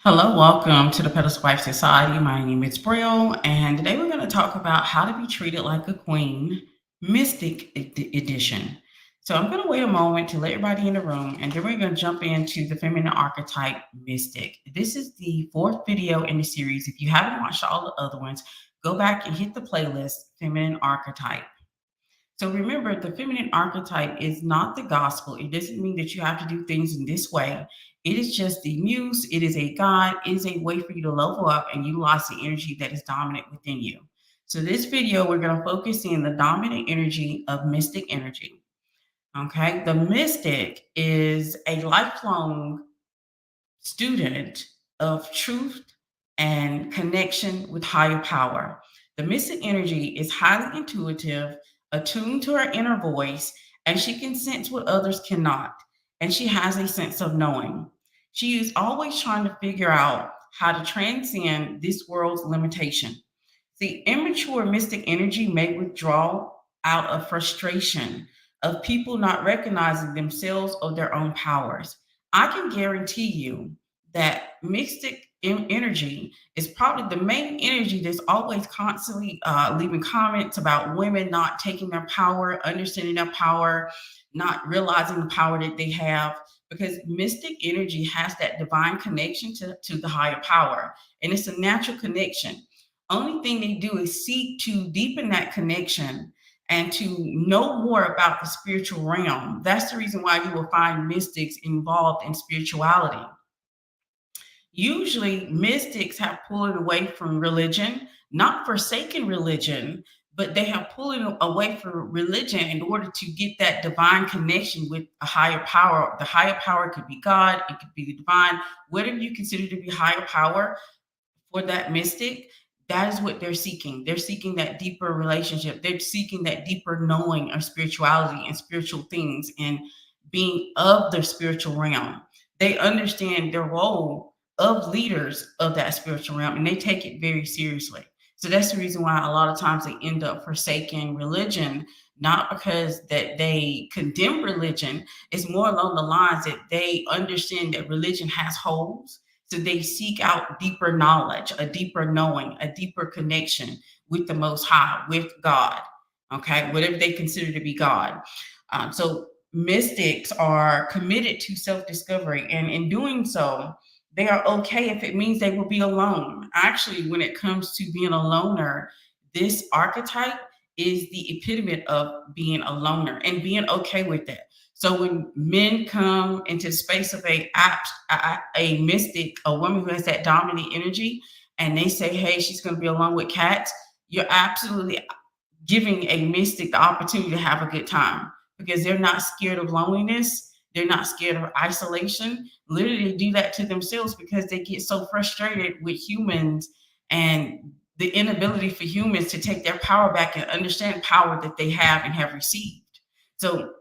Hello, welcome to the Pedestal Wife Society. My name is Brill, and today we're going to talk about how to be treated like a queen, Mystic Edition. So I'm going to wait a moment to let everybody in the room, and then we're going to jump into the feminine archetype, Mystic. This is the fourth video in the series. If you haven't watched all the other ones, go back and hit the playlist, Feminine Archetype. So remember, the feminine archetype is not the gospel. It doesn't mean that you have to do things in this way. It is just the muse. It is a guide. It is a way for you to level up and utilize the energy that is dominant within you. So this video, we're going to focus in the dominant energy of mystic energy. Okay. The mystic is a lifelong student of truth and connection with higher power. The mystic energy is highly intuitive, attuned to her inner voice, and she can sense what others cannot. And she has a sense of knowing. She is always trying to figure out how to transcend this world's limitation. The immature mystic energy may withdraw out of frustration of people not recognizing themselves or their own powers. I can guarantee you that mystic energy is probably the main energy that's always constantly leaving comments about women not taking their power, understanding their power, not realizing the power that they have, because mystic energy has that divine connection to the higher power, and it's a natural connection. Only thing they do is seek to deepen that connection and to know more about the spiritual realm. That's the reason why you will find mystics involved in spirituality. Usually, mystics have pulled away from religion, not forsaken religion, but they have pulled away from religion in order to get that divine connection with a higher power. The higher power could be God, it could be the divine, whatever you consider to be higher power for that mystic. That is what they're seeking. They're seeking that deeper relationship. They're seeking that deeper knowing of spirituality and spiritual things and being of the spiritual realm. They understand their role of leaders of that spiritual realm, and they take it very seriously. So that's the reason why a lot of times they end up forsaking religion, not because that they condemn religion. It's more along the lines that they understand that religion has holes. So they seek out deeper knowledge, a deeper knowing, a deeper connection with the Most High, with God. Okay, whatever they consider to be God. So mystics are committed to self-discovery, and in doing so, they are okay if it means they will be alone. Actually, when it comes to being a loner, this archetype is the epitome of being a loner and being okay with that. So when men come into the space of a mystic, a woman who has that dominant energy, and they say, hey, she's going to be alone with cats, you're absolutely giving a mystic the opportunity to have a good time, because they're not scared of loneliness. They're not scared of isolation. Literally, they do that to themselves because they get so frustrated with humans and the inability for humans to take their power back and understand power that they have and have received. So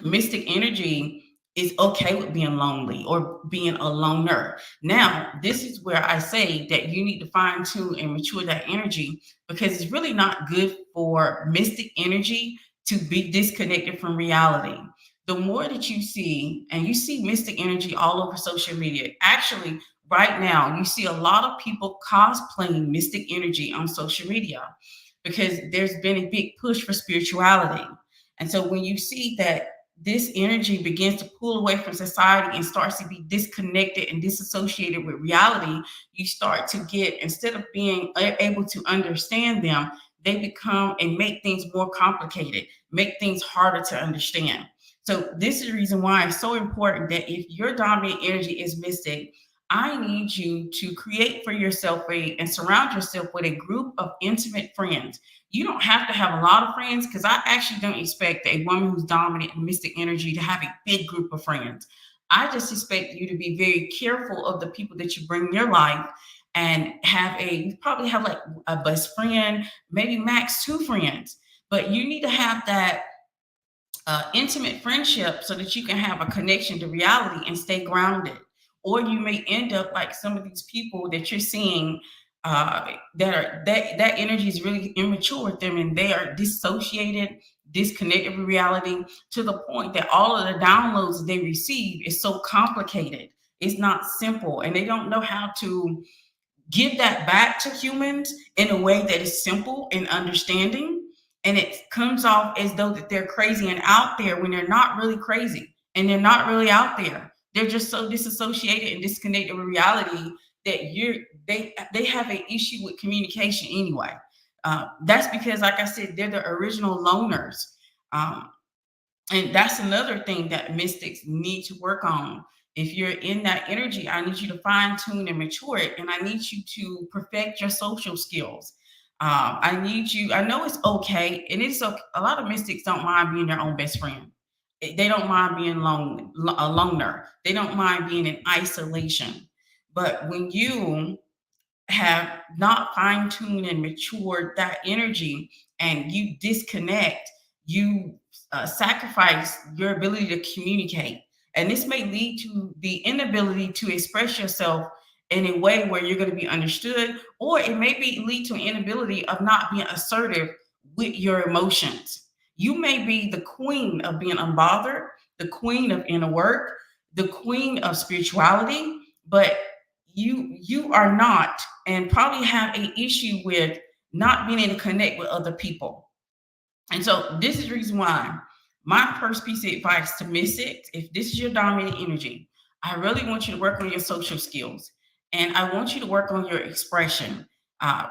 mystic energy is okay with being lonely or being a loner. Now, this is where I say that you need to fine tune and mature that energy, because it's really not good for mystic energy to be disconnected from reality. The more that you see, and you see mystic energy all over social media, actually, right now, you see a lot of people cosplaying mystic energy on social media because there's been a big push for spirituality. And so when you see that this energy begins to pull away from society and starts to be disconnected and disassociated with reality, you start to get, instead of being able to understand them, they become and make things more complicated, make things harder to understand. So this is the reason why it's so important that if your dominant energy is mystic, I need you to create for yourself and surround yourself with a group of intimate friends. You don't have to have a lot of friends, because I actually don't expect a woman who's dominant in mystic energy to have a big group of friends. I just expect you to be very careful of the people that you bring in your life, and you probably have like a best friend, maybe max 2 friends, but you need to have that intimate friendship so that you can have a connection to reality and stay grounded. Or you may end up like some of these people that you're seeing that energy is really immature with them, and they are dissociated, disconnected from reality, to the point that all of the downloads they receive is so complicated It's not simple, and they don't know how to give that back to humans in a way that is simple and understanding. And it comes off as though that they're crazy and out there when they're not really crazy and they're not really out there. They're just so disassociated and disconnected with reality that they have an issue with communication anyway. That's because, like I said, they're the original loners. Um, and that's another thing that mystics need to work on. If you're in that energy, I need you to fine tune and mature it. And I need you to perfect your social skills. I know it's okay. And it's okay. A lot of mystics don't mind being their own best friend. They don't mind being a loner. They don't mind being in isolation. But when you have not fine-tuned and matured that energy and you disconnect, you sacrifice your ability to communicate, and this may lead to the inability to express yourself in a way where you're going to be understood, or it may lead to an inability of not being assertive with your emotions. You may be the queen of being unbothered, the queen of inner work, the queen of spirituality, but you are not, and probably have an issue with not being able to connect with other people. And so this is the reason why my first piece of advice to mystics, if this is your dominant energy, I really want you to work on your social skills, and I want you to work on your expression. You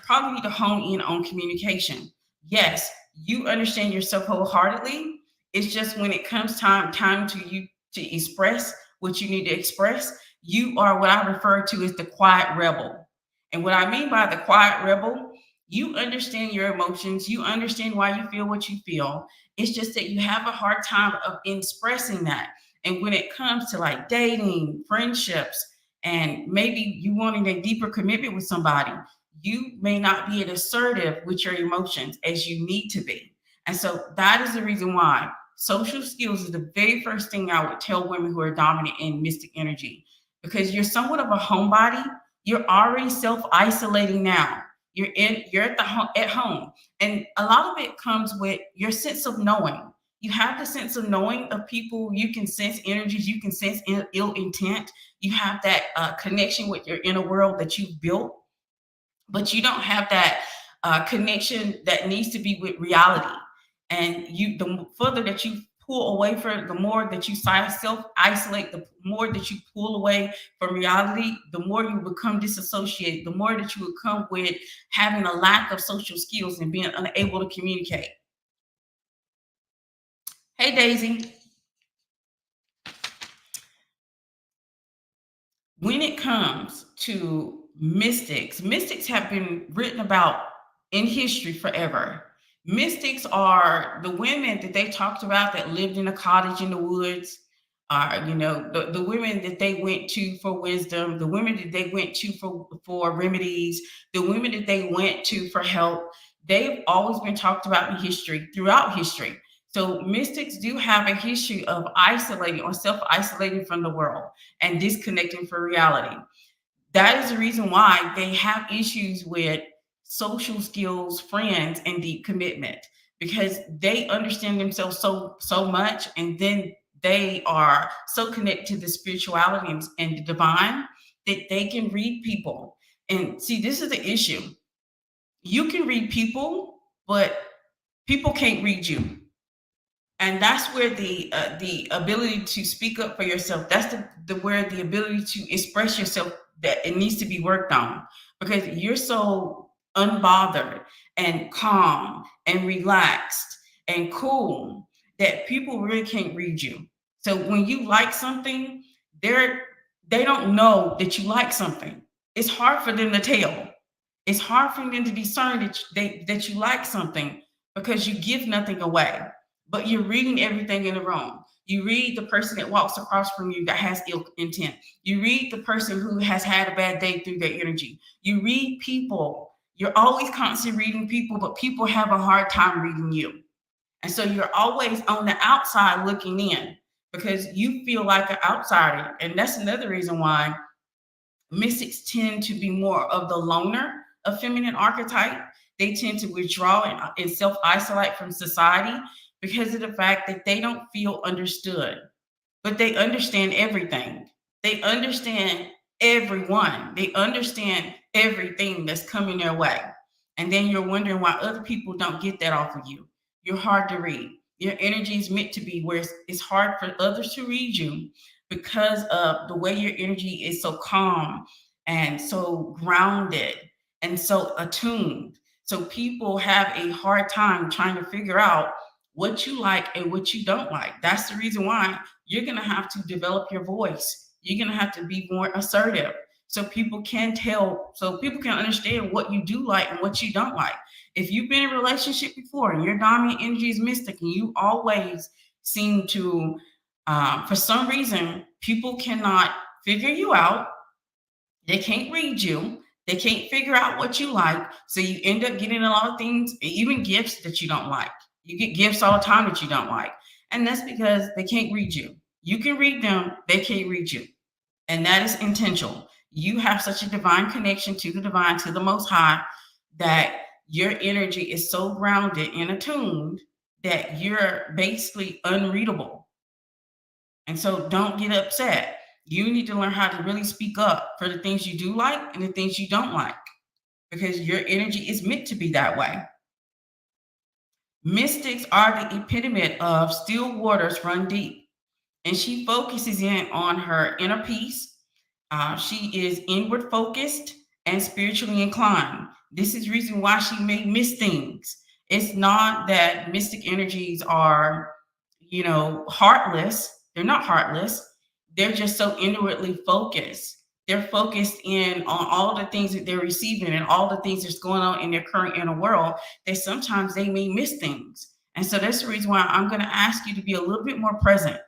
probably need to hone in on communication. Yes, you understand yourself wholeheartedly. It's just when it comes time to you to express what you need to express, you are what I refer to as the quiet rebel. And what I mean by the quiet rebel, you understand your emotions, you understand why you feel what you feel. It's just that you have a hard time of expressing that. And when it comes to like dating, friendships, and maybe you wanting a deeper commitment with somebody, you may not be as assertive with your emotions as you need to be. And so that is the reason why social skills is the very first thing I would tell women who are dominant in mystic energy, because you're somewhat of a homebody. You're already self-isolating now. You're at home. And a lot of it comes with your sense of knowing. You have the sense of knowing of people. You can sense energies. You can sense ill intent. You have that connection with your inner world that you've built, but you don't have that connection that needs to be with reality. And the further that you pull away from it, the more that you self isolate, the more that you pull away from reality, the more you become disassociated, the more that you will come with having a lack of social skills and being unable to communicate. Hey, Daisy. When it comes to mystics have been written about in history forever. Mystics are the women that they talked about that lived in a cottage in the woods, the women that they went to for wisdom, the women that they went to for remedies, the women that they went to for help. They've always been talked about in history, throughout history. So mystics do have a history of isolating or self-isolating from the world and disconnecting from reality. That is the reason why they have issues with social skills, friends, and deep commitment, because they understand themselves so much, and then they are so connected to the spirituality and the divine that they can read people. And see, this is the issue. You can read people, but people can't read you. And that's where the ability to speak up for yourself, that's where the ability to express yourself, that it needs to be worked on, because you're so unbothered and calm and relaxed and cool that people really can't read you. So when you like something, they don't know that you like something. It's hard for them to tell. It's hard for them to discern that you like something, because you give nothing away, but you're reading everything in the wrong. You read the person that walks across from you that has ill intent. You read the person who has had a bad day through their energy. You read people. You're always constantly reading people, but people have a hard time reading you. And so you're always on the outside looking in, because you feel like an outsider. And that's another reason why mystics tend to be more of the loner of feminine archetype. They tend to withdraw and self-isolate from society because of the fact that they don't feel understood, but they understand everything. They understand everyone. They understand everything that's coming their way. And then you're wondering why other people don't get that off of you. You're hard to read. Your energy is meant to be where it's hard for others to read you because of the way your energy is so calm and so grounded and so attuned. So people have a hard time trying to figure out what you like and what you don't like. That's the reason why you're going to have to develop your voice. You're going to have to be more assertive so people can tell, so people can understand what you do like and what you don't like. If you've been in a relationship before and your dominant energy is mystic and you always seem to, for some reason, people cannot figure you out. They can't read you. They can't figure out what you like. So you end up getting a lot of things, even gifts that you don't like. You get gifts all the time that you don't like. And that's because they can't read you. You can read them, they can't read you. And that is intentional. You have such a divine connection to the divine, to the Most High, that your energy is so grounded and attuned that you're basically unreadable. And so don't get upset. You need to learn how to really speak up for the things you do like and the things you don't like, because your energy is meant to be that way. Mystics are the epitome of still waters run deep, and she focuses in on her inner peace. She is inward focused and spiritually inclined. This is reason why she may miss things. It's not that mystic energies are, heartless. They're not heartless. They're just so inwardly focused. They're focused in on all the things that they're receiving and all the things that's going on in their current inner world, that sometimes they may miss things. And so that's the reason why I'm going to ask you to be a little bit more present.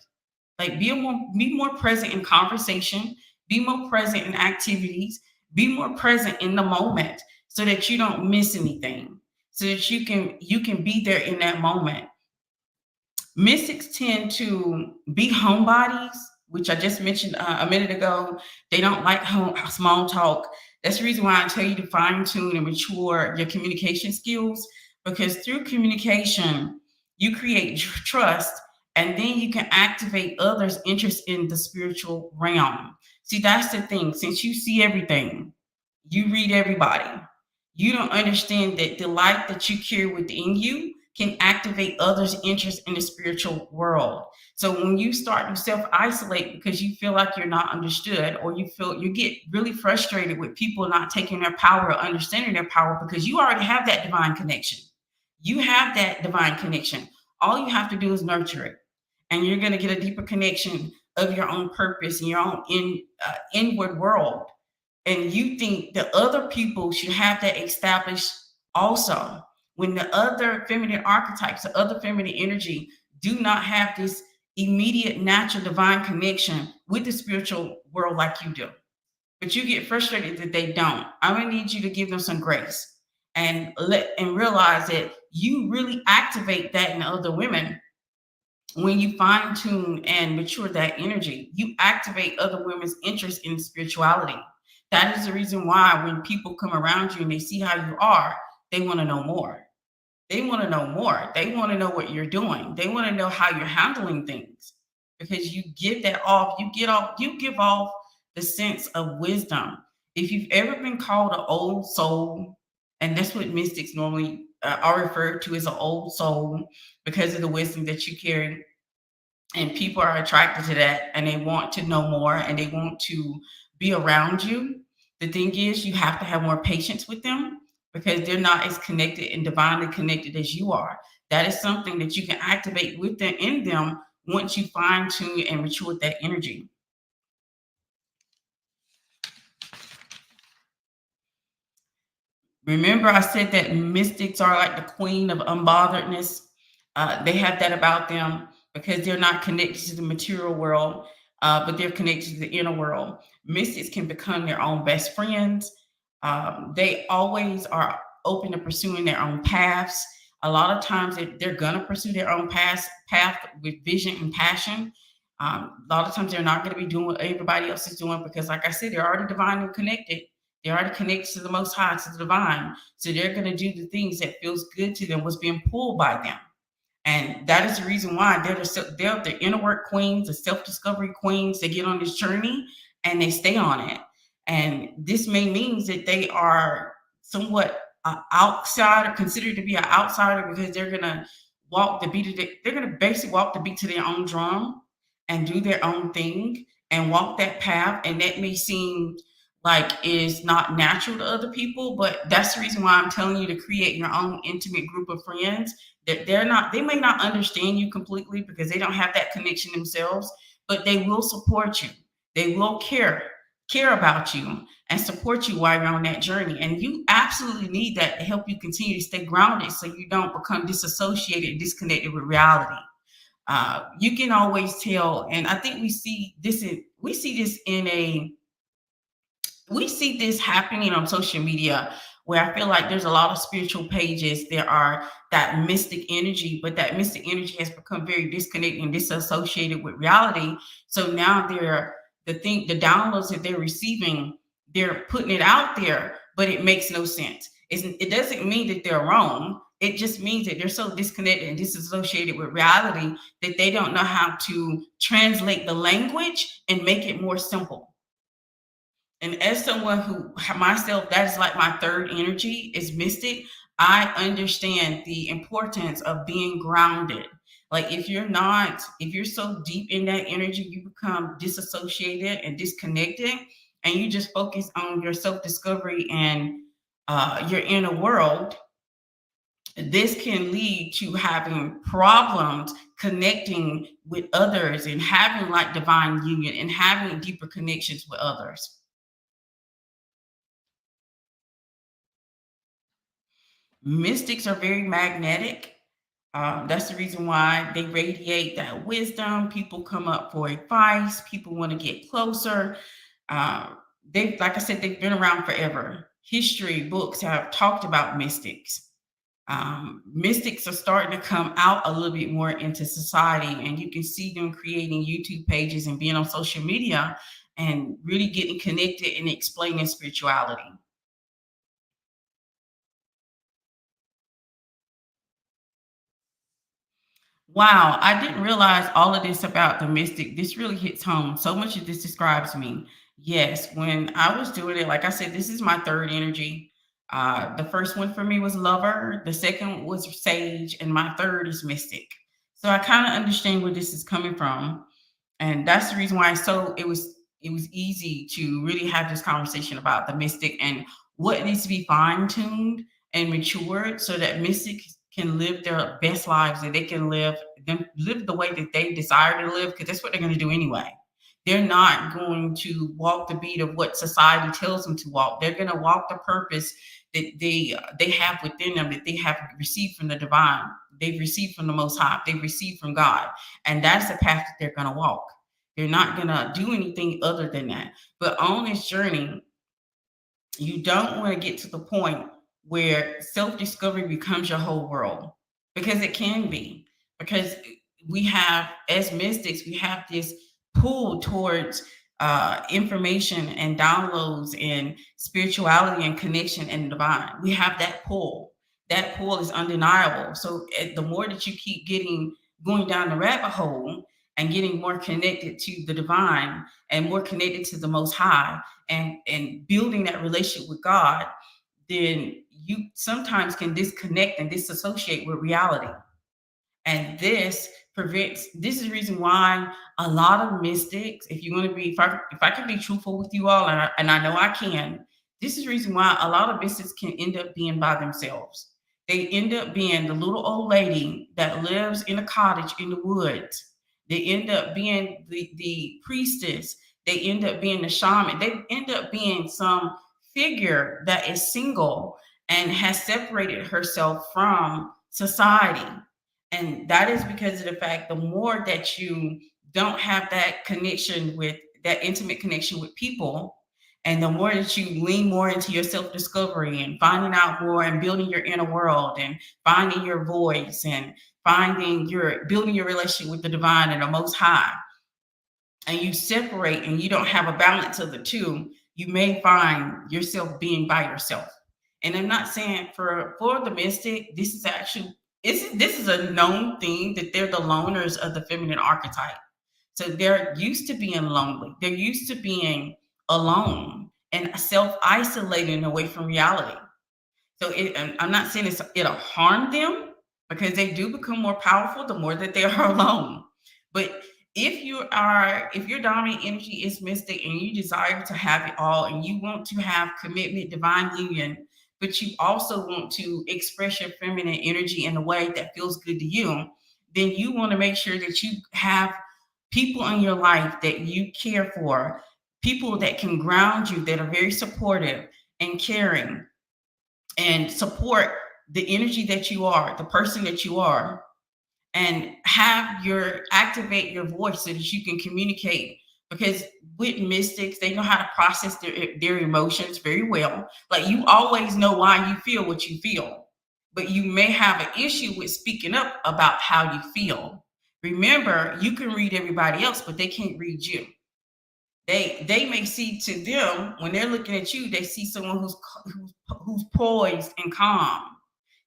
Like be more present in conversation, be more present in activities, be more present in the moment so that you don't miss anything, so that you can be there in that moment. Mystics tend to be homebodies, which I just mentioned a minute ago. They don't like small talk. That's the reason why I tell you to fine tune and mature your communication skills, because through communication, you create trust, and then you can activate others' interest in the spiritual realm. See, that's the thing. Since you see everything, you read everybody, you don't understand that the light that you carry within you can activate others' interest in the spiritual world. So when you start to self-isolate because you feel like you're not understood, or you get really frustrated with people not taking their power or understanding their power, because you already have that divine connection. You have that divine connection. All you have to do is nurture it. And you're going to get a deeper connection of your own purpose and your own inward world. And you think that other people should have that established also, when the other feminine archetypes, the other feminine energy, do not have this immediate natural divine connection with the spiritual world like you do. But you get frustrated that they don't. I'm going to need you to give them some grace and realize that you really activate that in other women. When you fine tune and mature that energy, you activate other women's interest in spirituality. That is the reason why when people come around you and they see how you are, they want to know more. They want to know more. They want to know what you're doing. They want to know how you're handling things, because you give that off. You give off the sense of wisdom. If you've ever been called an old soul, and that's what mystics normally are referred to as an old soul, because of the wisdom that you carry, and people are attracted to that, and they want to know more, and they want to be around you. The thing is, you have to have more patience with them, because they're not as connected and divinely connected as you are. That is something that you can activate with them in them once you fine tune and mature that energy. Remember, I said that mystics are like the queen of unbotheredness. They have that about them because they're not connected to the material world, but they're connected to the inner world. Mystics can become their own best friends. They always are open to pursuing their own paths. A lot of times they're going to pursue their own path with vision and passion. A lot of times they're not going to be doing what everybody else is doing, because, like I said, they're already divinely connected. They're already connected to the Most High, to the divine. So they're going to do the things that feels good to them, what's being pulled by them. And that is the reason why they're the inner work queens, the self-discovery queens. They get on this journey and they stay on it. And this may means that they are somewhat outsider, considered to be an outsider, because they're gonna walk the beat of they're gonna basically walk the beat to their own drum and do their own thing and walk that path. And that may seem like is not natural to other people, but that's the reason why I'm telling you to create your own intimate group of friends. That they may not understand you completely because they don't have that connection themselves, but they will support you. They will care about you and support you while you're on that journey. And you absolutely need that to help you continue to stay grounded so you don't become disassociated, disconnected with reality. You can always tell, and I think we see this happening on social media, where I feel like there's a lot of spiritual pages. There are that mystic energy, but that mystic energy has become very disconnected and disassociated with reality. So now the downloads that they're receiving, they're putting it out there, but it makes no sense. It doesn't mean that they're wrong. It just means that they're so disconnected and disassociated with reality that they don't know how to translate the language and make it more simple. And as someone who myself, that is like my third energy is mystic, I understand the importance of being grounded. Like if you're so deep in that energy, you become disassociated and disconnected, and you just focus on your self-discovery and your inner world. This can lead to having problems connecting with others and having like divine union and having deeper connections with others. Mystics are very magnetic. That's the reason why they radiate that wisdom. People come up for advice. People want to get closer. Like I said, they've been around forever. History books have talked about mystics. Mystics are starting to come out a little bit more into society, and you can see them creating YouTube pages and being on social media and really getting connected and explaining spirituality. Wow, I didn't realize all of this about the mystic. This really hits home. So much of this describes me. Yes, when I was doing it, like I said, this is my third energy. The first one for me was lover, the second was sage, and my third is mystic. So I kind of understand where this is coming from. And that's the reason why it was easy to really have this conversation about the mystic and what needs to be fine-tuned and matured so that mystics can live their best lives, that they can live the way that they desire to live, because that's what they're going to do anyway. They're not going to walk the beat of what society tells them to walk. They're going to walk the purpose that they have within them, that they have received from the divine, they've received from the Most High, they've received from God. And that's the path that they're going to walk. They're not going to do anything other than that. But on this journey, you don't want to get to the point where self-discovery becomes your whole world, because it can be. Because as mystics, we have this pull towards information and downloads and spirituality and connection and divine. We have that pull. That pull is undeniable. So the more that you keep going down the rabbit hole and getting more connected to the divine and more connected to the Most High, and building that relationship with God, then you sometimes can disconnect and disassociate with reality. And this is the reason why a lot of mystics, if you want to be, if I can be truthful with you all, and I know I can, this is the reason why a lot of mystics can end up being by themselves. They end up being the little old lady that lives in a cottage in the woods. They end up being the priestess. They end up being the shaman. They end up being some figure that is single and has separated herself from society. And that is because of the fact, the more that you don't have that intimate connection with people, and the more that you lean more into your self-discovery and finding out more and building your inner world and finding your voice and building your relationship with the divine and the Most High, and you separate and you don't have a balance of the two, you may find yourself being by yourself. And I'm not saying for the mystic, this is actually this is a known thing that they're the loners of the feminine archetype. So they're used to being lonely. They're used to being alone and self-isolating away from reality. So I'm not saying it'll harm them, because they do become more powerful the more that they are alone. But if your dominant energy is mystic and you desire to have it all and you want to have commitment, divine union, but you also want to express your feminine energy in a way that feels good to you, then you want to make sure that you have people in your life that you care for, people that can ground you, that are very supportive and caring and support the energy that you are, the person that you are, and activate your voice so that you can communicate. Because with mystics, they know how to process their emotions very well. Like, you always know why you feel what you feel, but you may have an issue with speaking up about how you feel. Remember, you can read everybody else, but they can't read you. They may see, to them, when they're looking at you, they see someone who's poised and calm.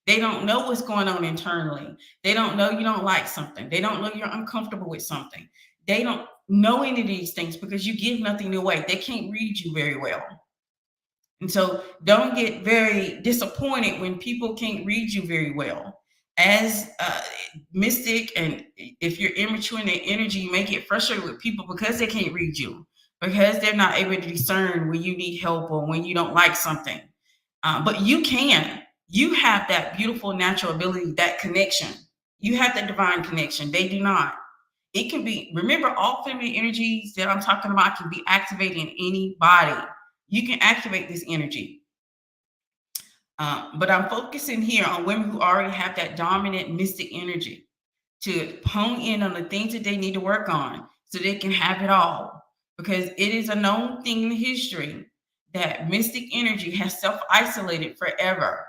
They don't know what's going on internally. They don't know you don't like something. They don't know you're uncomfortable with something. They don't know any of these things because you give nothing away. They can't read you very well. And so don't get very disappointed when people can't read you very well. As mystic, and if you're immature in their energy, you may get frustrated with people because they can't read you, because they're not able to discern when you need help or when you don't like something. But you can. You have that beautiful natural ability, that connection. You have that divine connection. They do not. It can be, remember, all feminine energies that I'm talking about can be activated in any body. You can activate this energy. But I'm focusing here on women who already have that dominant mystic energy, to hone in on the things that they need to work on so they can have it all. Because it is a known thing in history that mystic energy has self-isolated forever.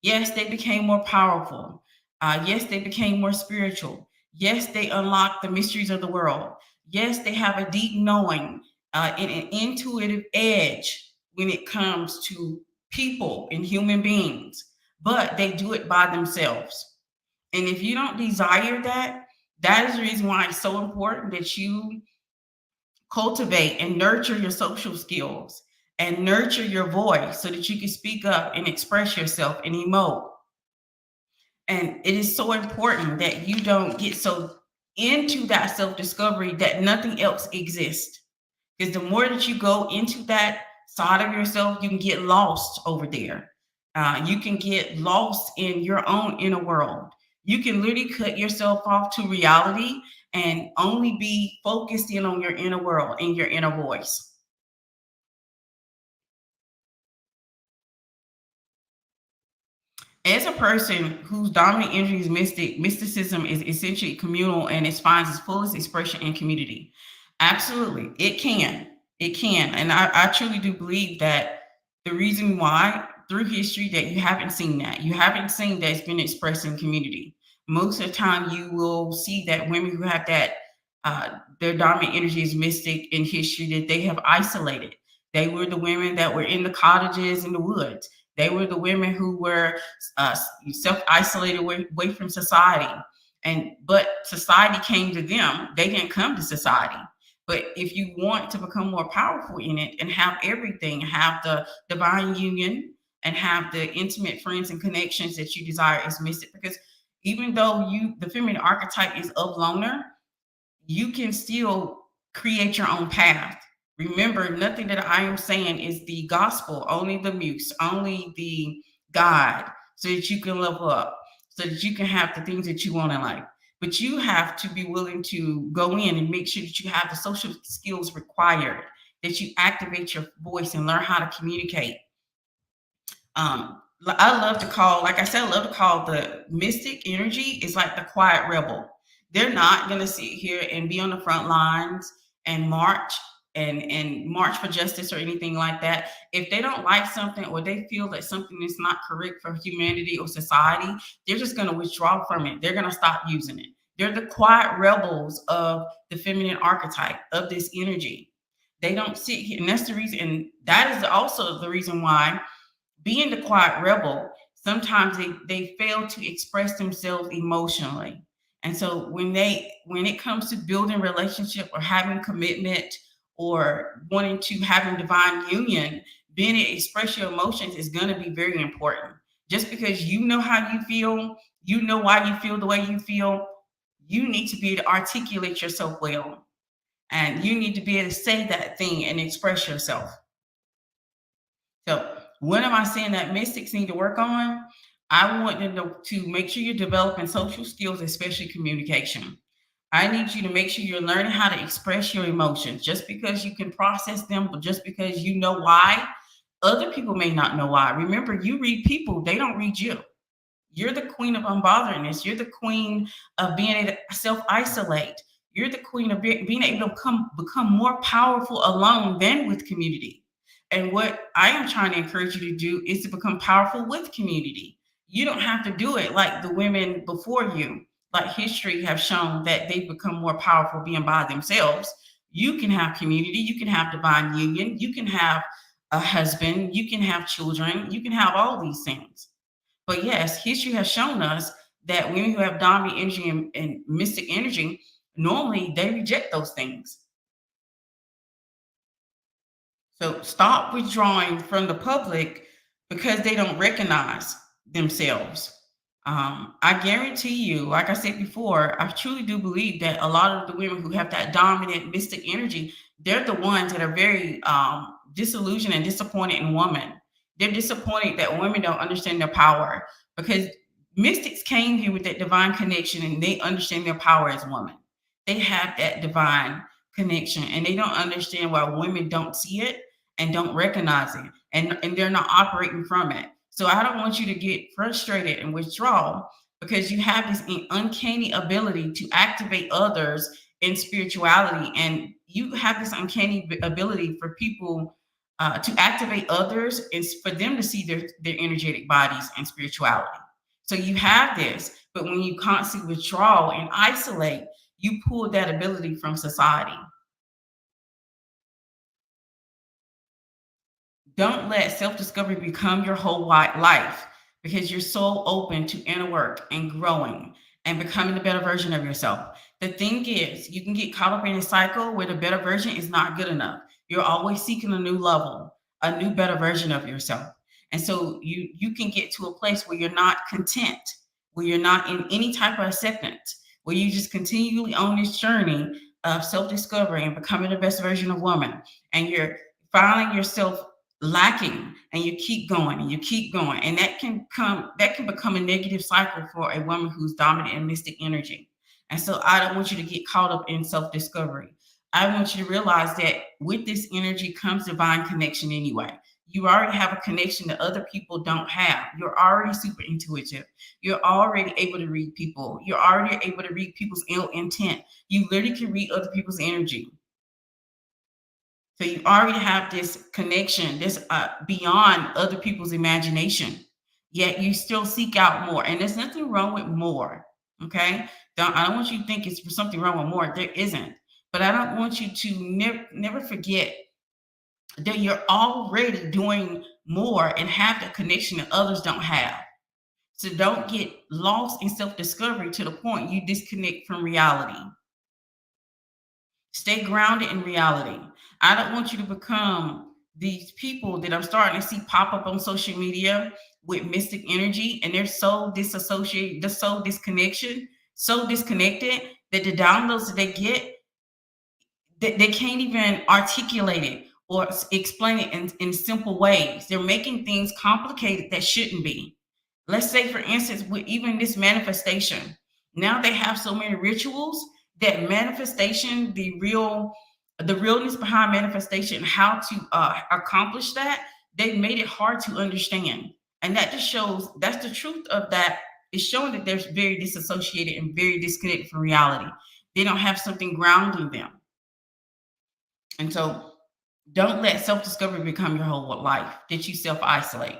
Yes, they became more powerful. Yes, they became more spiritual. Yes, they unlocked the mysteries of the world. Yes, they have a deep knowing and an intuitive edge when it comes to people and human beings, but they do it by themselves. And if you don't desire that, that is the reason why it's so important that you cultivate and nurture your social skills and nurture your voice so that you can speak up and express yourself and emote. And it is so important that you don't get so into that self-discovery that nothing else exists. Because the more that you go into that side of yourself, you can get lost over there. You can get lost in your own inner world. You can literally cut yourself off to reality and only be focused in on your inner world and your inner voice. As a person whose dominant energy is mystic, mysticism is essentially communal and it finds its fullest expression in community. Absolutely, it can. It can. And I truly do believe that the reason why through history that you haven't seen that, you haven't seen that it's been expressed in community. Most of the time, you will see that women who have that, their dominant energy is mystic in history, that they have isolated. They were the women that were in the cottages in the woods. They were the women who were self-isolated away from society. But society came to them. They didn't come to society. But if you want to become more powerful in it and have everything, have the divine union and have the intimate friends and connections that you desire as mystic, because even though the feminine archetype is of loner, you can still create your own path. Remember, nothing that I am saying is the gospel, only the muse, only the guide, so that you can level up, so that you can have the things that you want in life. But you have to be willing to go in and make sure that you have the social skills required, that you activate your voice and learn how to communicate. I love to call, like I said, I love to call the mystic energy is like the quiet rebel. They're not going to sit here and be on the front lines and march and march for justice or anything like that. If they don't like something or they feel that something is not correct for humanity or society, they're just going to withdraw from it. They're going to stop using it. They're the quiet rebels of the feminine archetype, of this energy. They don't sit here. And that's the reason. And that is also the reason why being the quiet rebel sometimes they fail to express themselves emotionally. And so when it comes to building relationship or having commitment or wanting to having divine union, being able to express your emotions is going to be very important. Just because you know how you feel, you know why you feel the way you feel, you need to be able to articulate yourself well. And you need to be able to say that thing and express yourself. So, what am I saying that mystics need to work on? I want them to make sure you're developing social skills, especially communication. I need you to make sure you're learning how to express your emotions. Just because you can process them, but just because you know why, other people may not know why. Remember, you read people, they don't read you. You're the queen of unbotherness. You're the queen of being able to self-isolate. You're the queen of being able to become more powerful alone than with community. And what I am trying to encourage you to do is to become powerful with community. You don't have to do it like the women before you. Like history have shown that they've become more powerful being by themselves. You can have community. You can have divine union. You can have a husband. You can have children. You can have all these things. But yes, history has shown us that women who have dominant energy and mystic energy, normally they reject those things. So stop withdrawing from the public because they don't recognize themselves. I guarantee you, like I said before, I truly do believe that a lot of the women who have that dominant mystic energy, they're the ones that are very disillusioned and disappointed in women. They're disappointed that women don't understand their power because mystics came here with that divine connection and they understand their power as women. They have that divine connection and they don't understand why women don't see it and don't recognize it and they're not operating from it. So I don't want you to get frustrated and withdraw because you have this uncanny ability to activate others in spirituality. And you have this uncanny ability for people to activate others is for them to see their energetic bodies and spirituality. So you have this, but when you constantly withdraw and isolate, you pull that ability from society. Don't let self-discovery become your whole life because you're so open to inner work and growing and becoming a better version of yourself. The thing is, you can get caught up in a cycle where the better version is not good enough. You're always seeking a new level, a new better version of yourself. And so you can get to a place where you're not content, where you're not in any type of acceptance, where you just continually on this journey of self-discovery and becoming the best version of woman. And you're finding yourself lacking and you keep going and you keep going, and that can become a negative cycle for a woman who's dominant in mystic energy. And so I don't want you to get caught up in self-discovery. I want you to realize that with this energy comes divine connection anyway. You already have a connection that other people don't have. You're already super intuitive. You're already able to read people. You're already able to read people's ill intent. You literally can read other people's energy. So you already have this connection, this beyond other people's imagination. Yet you still seek out more, and there's nothing wrong with more. Okay, I don't want you to think it's something wrong with more. There isn't, but I don't want you to never forget that you're already doing more and have the connection that others don't have. So don't get lost in self-discovery to the point you disconnect from reality. Stay grounded in reality. I don't want you to become these people that I'm starting to see pop up on social media with mystic energy, and they're so disassociated, they're so disconnected that the downloads that they get, they can't even articulate it or explain it in simple ways. They're making things complicated that shouldn't be. Let's say, for instance, with even this manifestation, now they have so many rituals that manifestation, the realness behind manifestation, how to accomplish that, they've made it hard to understand. And that just shows that's the truth of that. It's showing that they're very disassociated and very disconnected from reality. They don't have something grounding them. And so don't let self-discovery become your whole life, that you self-isolate.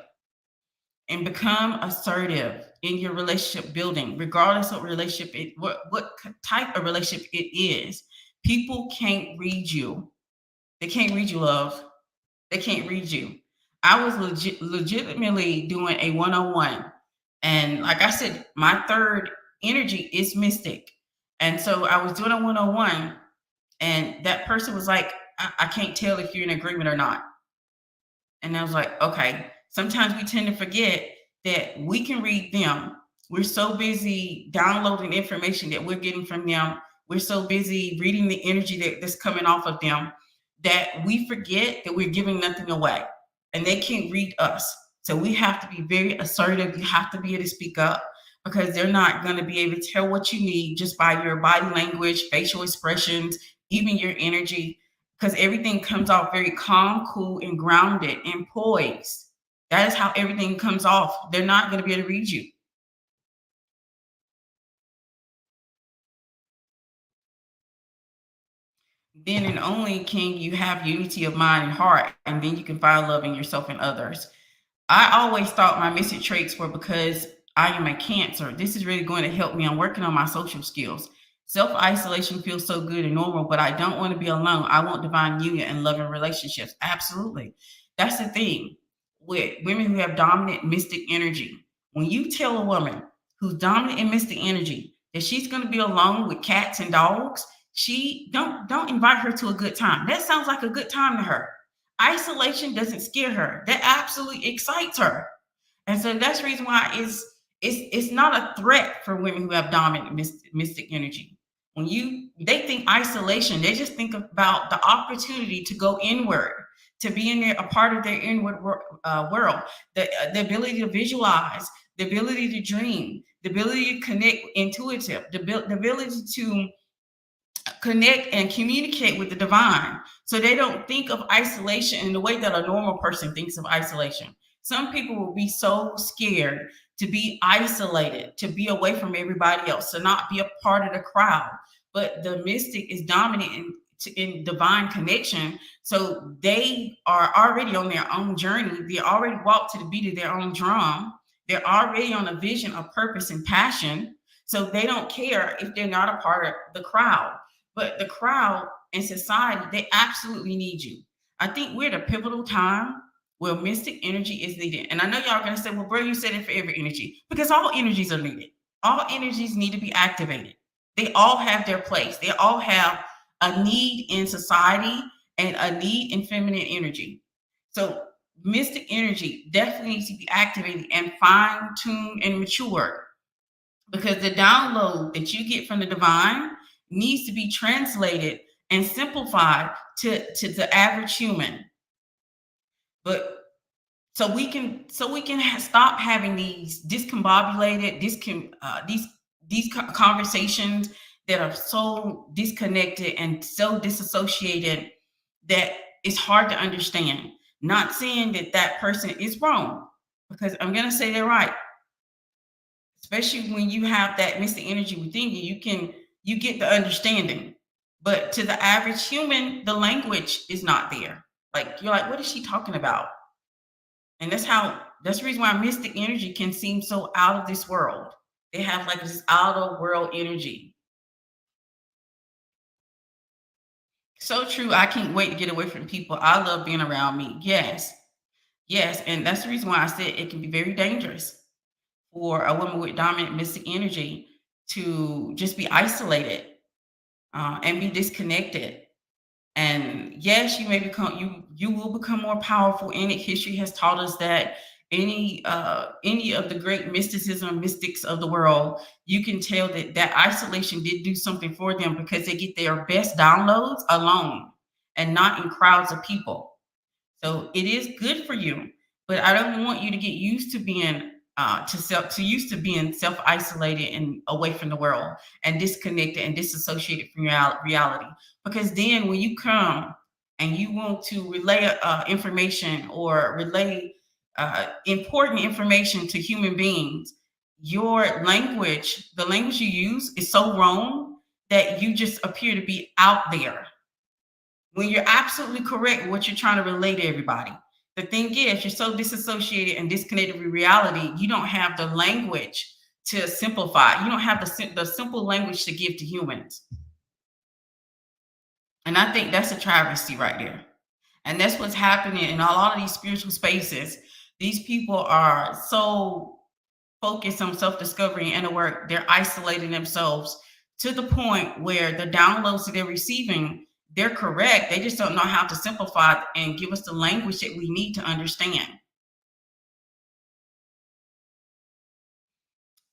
And become assertive in your relationship building, regardless of relationship, what type of relationship it is. People can't read you. They can't read you, love. They can't read you. I was legitimately doing a one-on-one And like I said, my third energy is mystic. And so I was doing a 101, and that person was like, I can't tell if you're in agreement or not. And I was like, okay. Sometimes we tend to forget that we can read them. We're so busy downloading information that we're getting from them. We're so busy reading the energy that's coming off of them that we forget that we're giving nothing away, and they can't read us. So we have to be very assertive. You have to be able to speak up, because they're not going to be able to tell what you need just by your body language, facial expressions, even your energy, because everything comes off very calm, cool, and grounded and poised. That is how everything comes off. They're not going to be able to read you. Then and only can you have unity of mind and heart, and then you can find love in yourself and others. I always thought my missing traits were because I am a Cancer. This is really going to help me. I'm working on my social skills. Self isolation feels so good and normal, but I don't want to be alone. I want divine union and loving relationships. Absolutely. That's the thing with women who have dominant mystic energy. When you tell a woman who's dominant in mystic energy that she's going to be alone with cats and dogs, she don't invite her to a good time. That sounds like a good time to her. Isolation doesn't scare her. That absolutely excites her. And so that's the reason why it's not a threat for women who have dominant mystic energy. When they think isolation, they just think about the opportunity to go inward, to be in there, a part of their inward world, the ability to visualize, the ability to dream, the ability to connect intuitive, the ability to connect and communicate with the divine. So they don't think of isolation in the way that a normal person thinks of isolation. Some people will be so scared to be isolated, to be away from everybody else, to not be a part of the crowd. But the mystic is dominant in divine connection. So they are already on their own journey. They already walk to the beat of their own drum. They're already on a vision of purpose and passion. So they don't care if they're not a part of the crowd. But the crowd and society, they absolutely need you. I think we're at a pivotal time where mystic energy is needed. And I know y'all are going to say, well, bro, you said it for every energy, because all energies are needed. All energies need to be activated. They all have their place. They all have a need in society and a need in feminine energy. So mystic energy definitely needs to be activated and fine-tuned and matured, because the download that you get from the divine needs to be translated and simplified to the average human. But so we can stop having these discombobulated, these conversations that are so disconnected and so disassociated that it's hard to understand. Not saying that that person is wrong, because I'm going to say they're right. Especially when you have that mystic energy within you, you get the understanding. But to the average human, the language is not there. Like, you're like, what is she talking about? And that's the reason why mystic energy can seem so out of this world. They have like this out of world energy. So true. I can't wait to get away from people. I love being around me. Yes. Yes. And that's the reason why I said it can be very dangerous for a woman with dominant mystic energy to just be isolated and be disconnected. And yes, you may become you will become more powerful in it. History has taught us that any of the great mysticism mystics of the world, you can tell that isolation did do something for them, because they get their best downloads alone and not in crowds of people. So it is good for you, but I don't want you to get used to being used to being self isolated and away from the world and disconnected and disassociated from reality. Because then when you come and you want to relay information or relay important information to human beings, your language, the language you use, is so wrong that you just appear to be out there when you're absolutely correct with what you're trying to relay to everybody. The thing is, you're so disassociated and disconnected with reality, you don't have the language to simplify. You don't have the simple language to give to humans. And I think that's a travesty right there. And that's what's happening in a lot of these spiritual spaces. These people are so focus on self-discovery and inner work, they're isolating themselves to the point where the downloads that they're receiving, they're correct. They just don't know how to simplify and give us the language that we need to understand.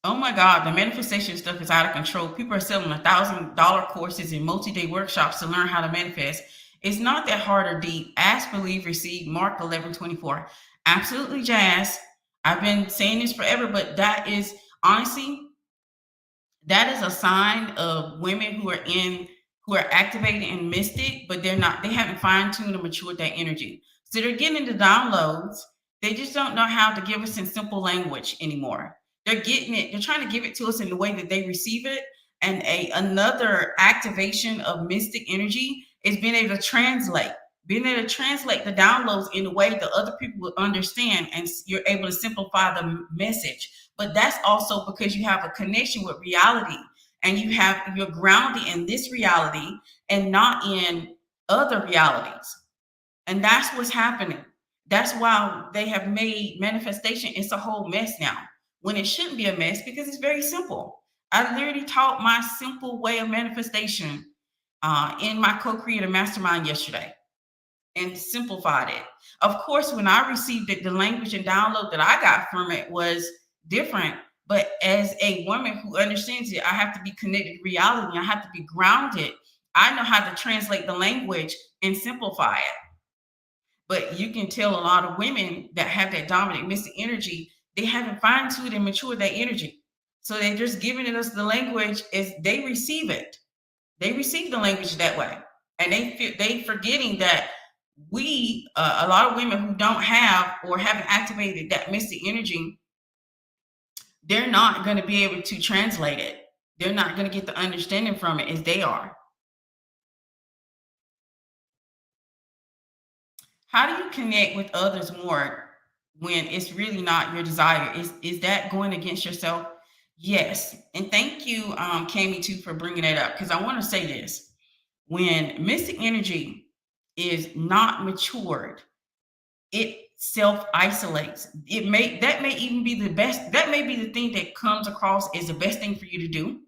Oh my God, the manifestation stuff is out of control. People are selling $1,000 courses and multi-day workshops to learn how to manifest. It's not that hard or deep. Ask, believe, receive. Mark 11:24. Absolutely, Jazz. I've been saying this forever, but that is honestly, that is a sign of women who are activated and mystic, but they haven't fine-tuned or matured that energy. So they're getting the downloads. They just don't know how to give us in simple language anymore. They're getting it, they're trying to give it to us in the way that they receive it. And another activation of mystic energy is being able to translate the downloads in a way that other people will understand, and you're able to simplify the message. But that's also because you have a connection with reality, and you're grounded in this reality and not in other realities. And that's what's happening. That's why they have made manifestation, it's a whole mess now, when it shouldn't be a mess, because it's very simple. I literally taught my simple way of manifestation in my Co-Creator Mastermind yesterday and simplified it. Of course, when I received it, the language and download that I got from it was different. But as a woman who understands it, I have to be connected to reality. I have to be grounded. I know how to translate the language and simplify it. But you can tell a lot of women that have that dominant mystic energy, they haven't fine-tuned and matured that energy. So they're just giving us the language as they receive it. They receive the language that way. And they forgetting that a lot of women who don't have or haven't activated that mystic energy, they're not going to be able to translate it. They're not going to get the understanding from it as they are. How do you connect with others more when it's really not your desire? Is that going against yourself? Yes. And thank you, Cami, too, for bringing that up, because I want to say this. When mystic energy is not matured, it self-isolates. That may even be the best, that may be the thing that comes across as the best thing for you to do.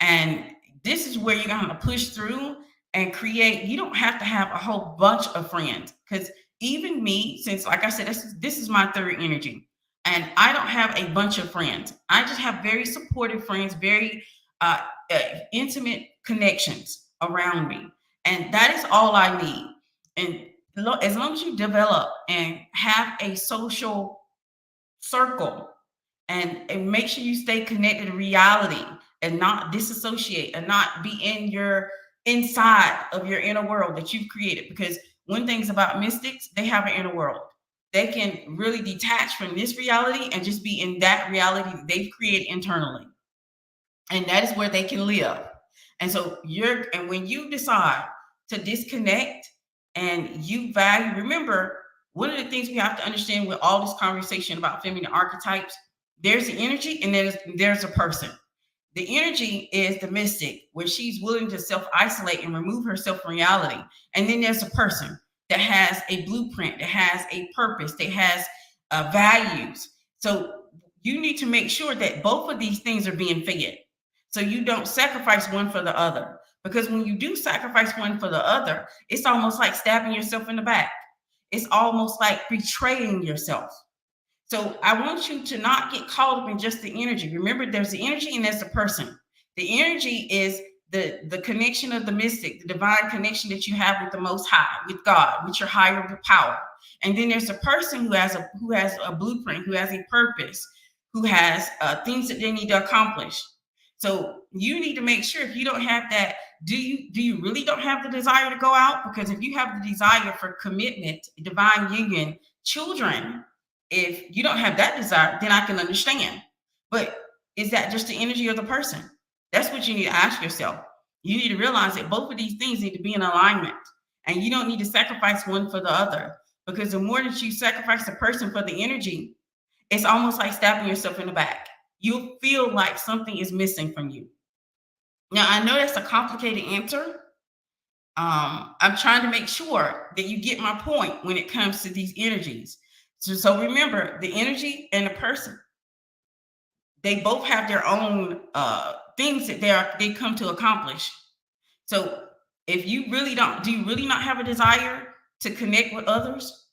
And this is where you're going to push through and create. You don't have to have a whole bunch of friends, because even me, since like I said, this is my third energy, and I don't have a bunch of friends. I just have very supportive friends, very intimate connections around me, and that is all I need. And as long as you develop and have a social circle, and make sure you stay connected to reality and not disassociate and not be in your inside of your inner world that you've created. Because one thing's about mystics, they have an inner world. They can really detach from this reality and just be in that reality that they've created internally. And that is where they can live. And so when you decide to disconnect and you value, remember, one of the things we have to understand with all this conversation about feminine archetypes, there's the energy and there's a person. The energy is the mystic, where she's willing to self-isolate and remove herself from reality. And then there's a person that has a blueprint, that has a purpose, that has values. So you need to make sure that both of these things are being fed. So you don't sacrifice one for the other. Because when you do sacrifice one for the other, it's almost like stabbing yourself in the back. It's almost like betraying yourself. So I want you to not get caught up in just the energy. Remember, there's the energy and there's the person. The energy is the connection of the mystic, the divine connection that you have with the Most High, with God, with your higher power. And then there's a person who has a blueprint, who has a purpose, who has things that they need to accomplish. So you need to make sure, if you don't have that, do you really don't have the desire to go out? Because if you have the desire for commitment, divine union, children, if you don't have that desire, then I can understand. But is that just the energy of the person? That's what you need to ask yourself. You need to realize that both of these things need to be in alignment, and you don't need to sacrifice one for the other. Because the more that you sacrifice the person for the energy, it's almost like stabbing yourself in the back. You'll feel like something is missing from you. Now, I know that's a complicated answer. I'm trying to make sure that you get my point when it comes to these energies. So remember, the energy and the person. they both have their own things that they come to accomplish. So if you really don't, do you really not have a desire to connect with others?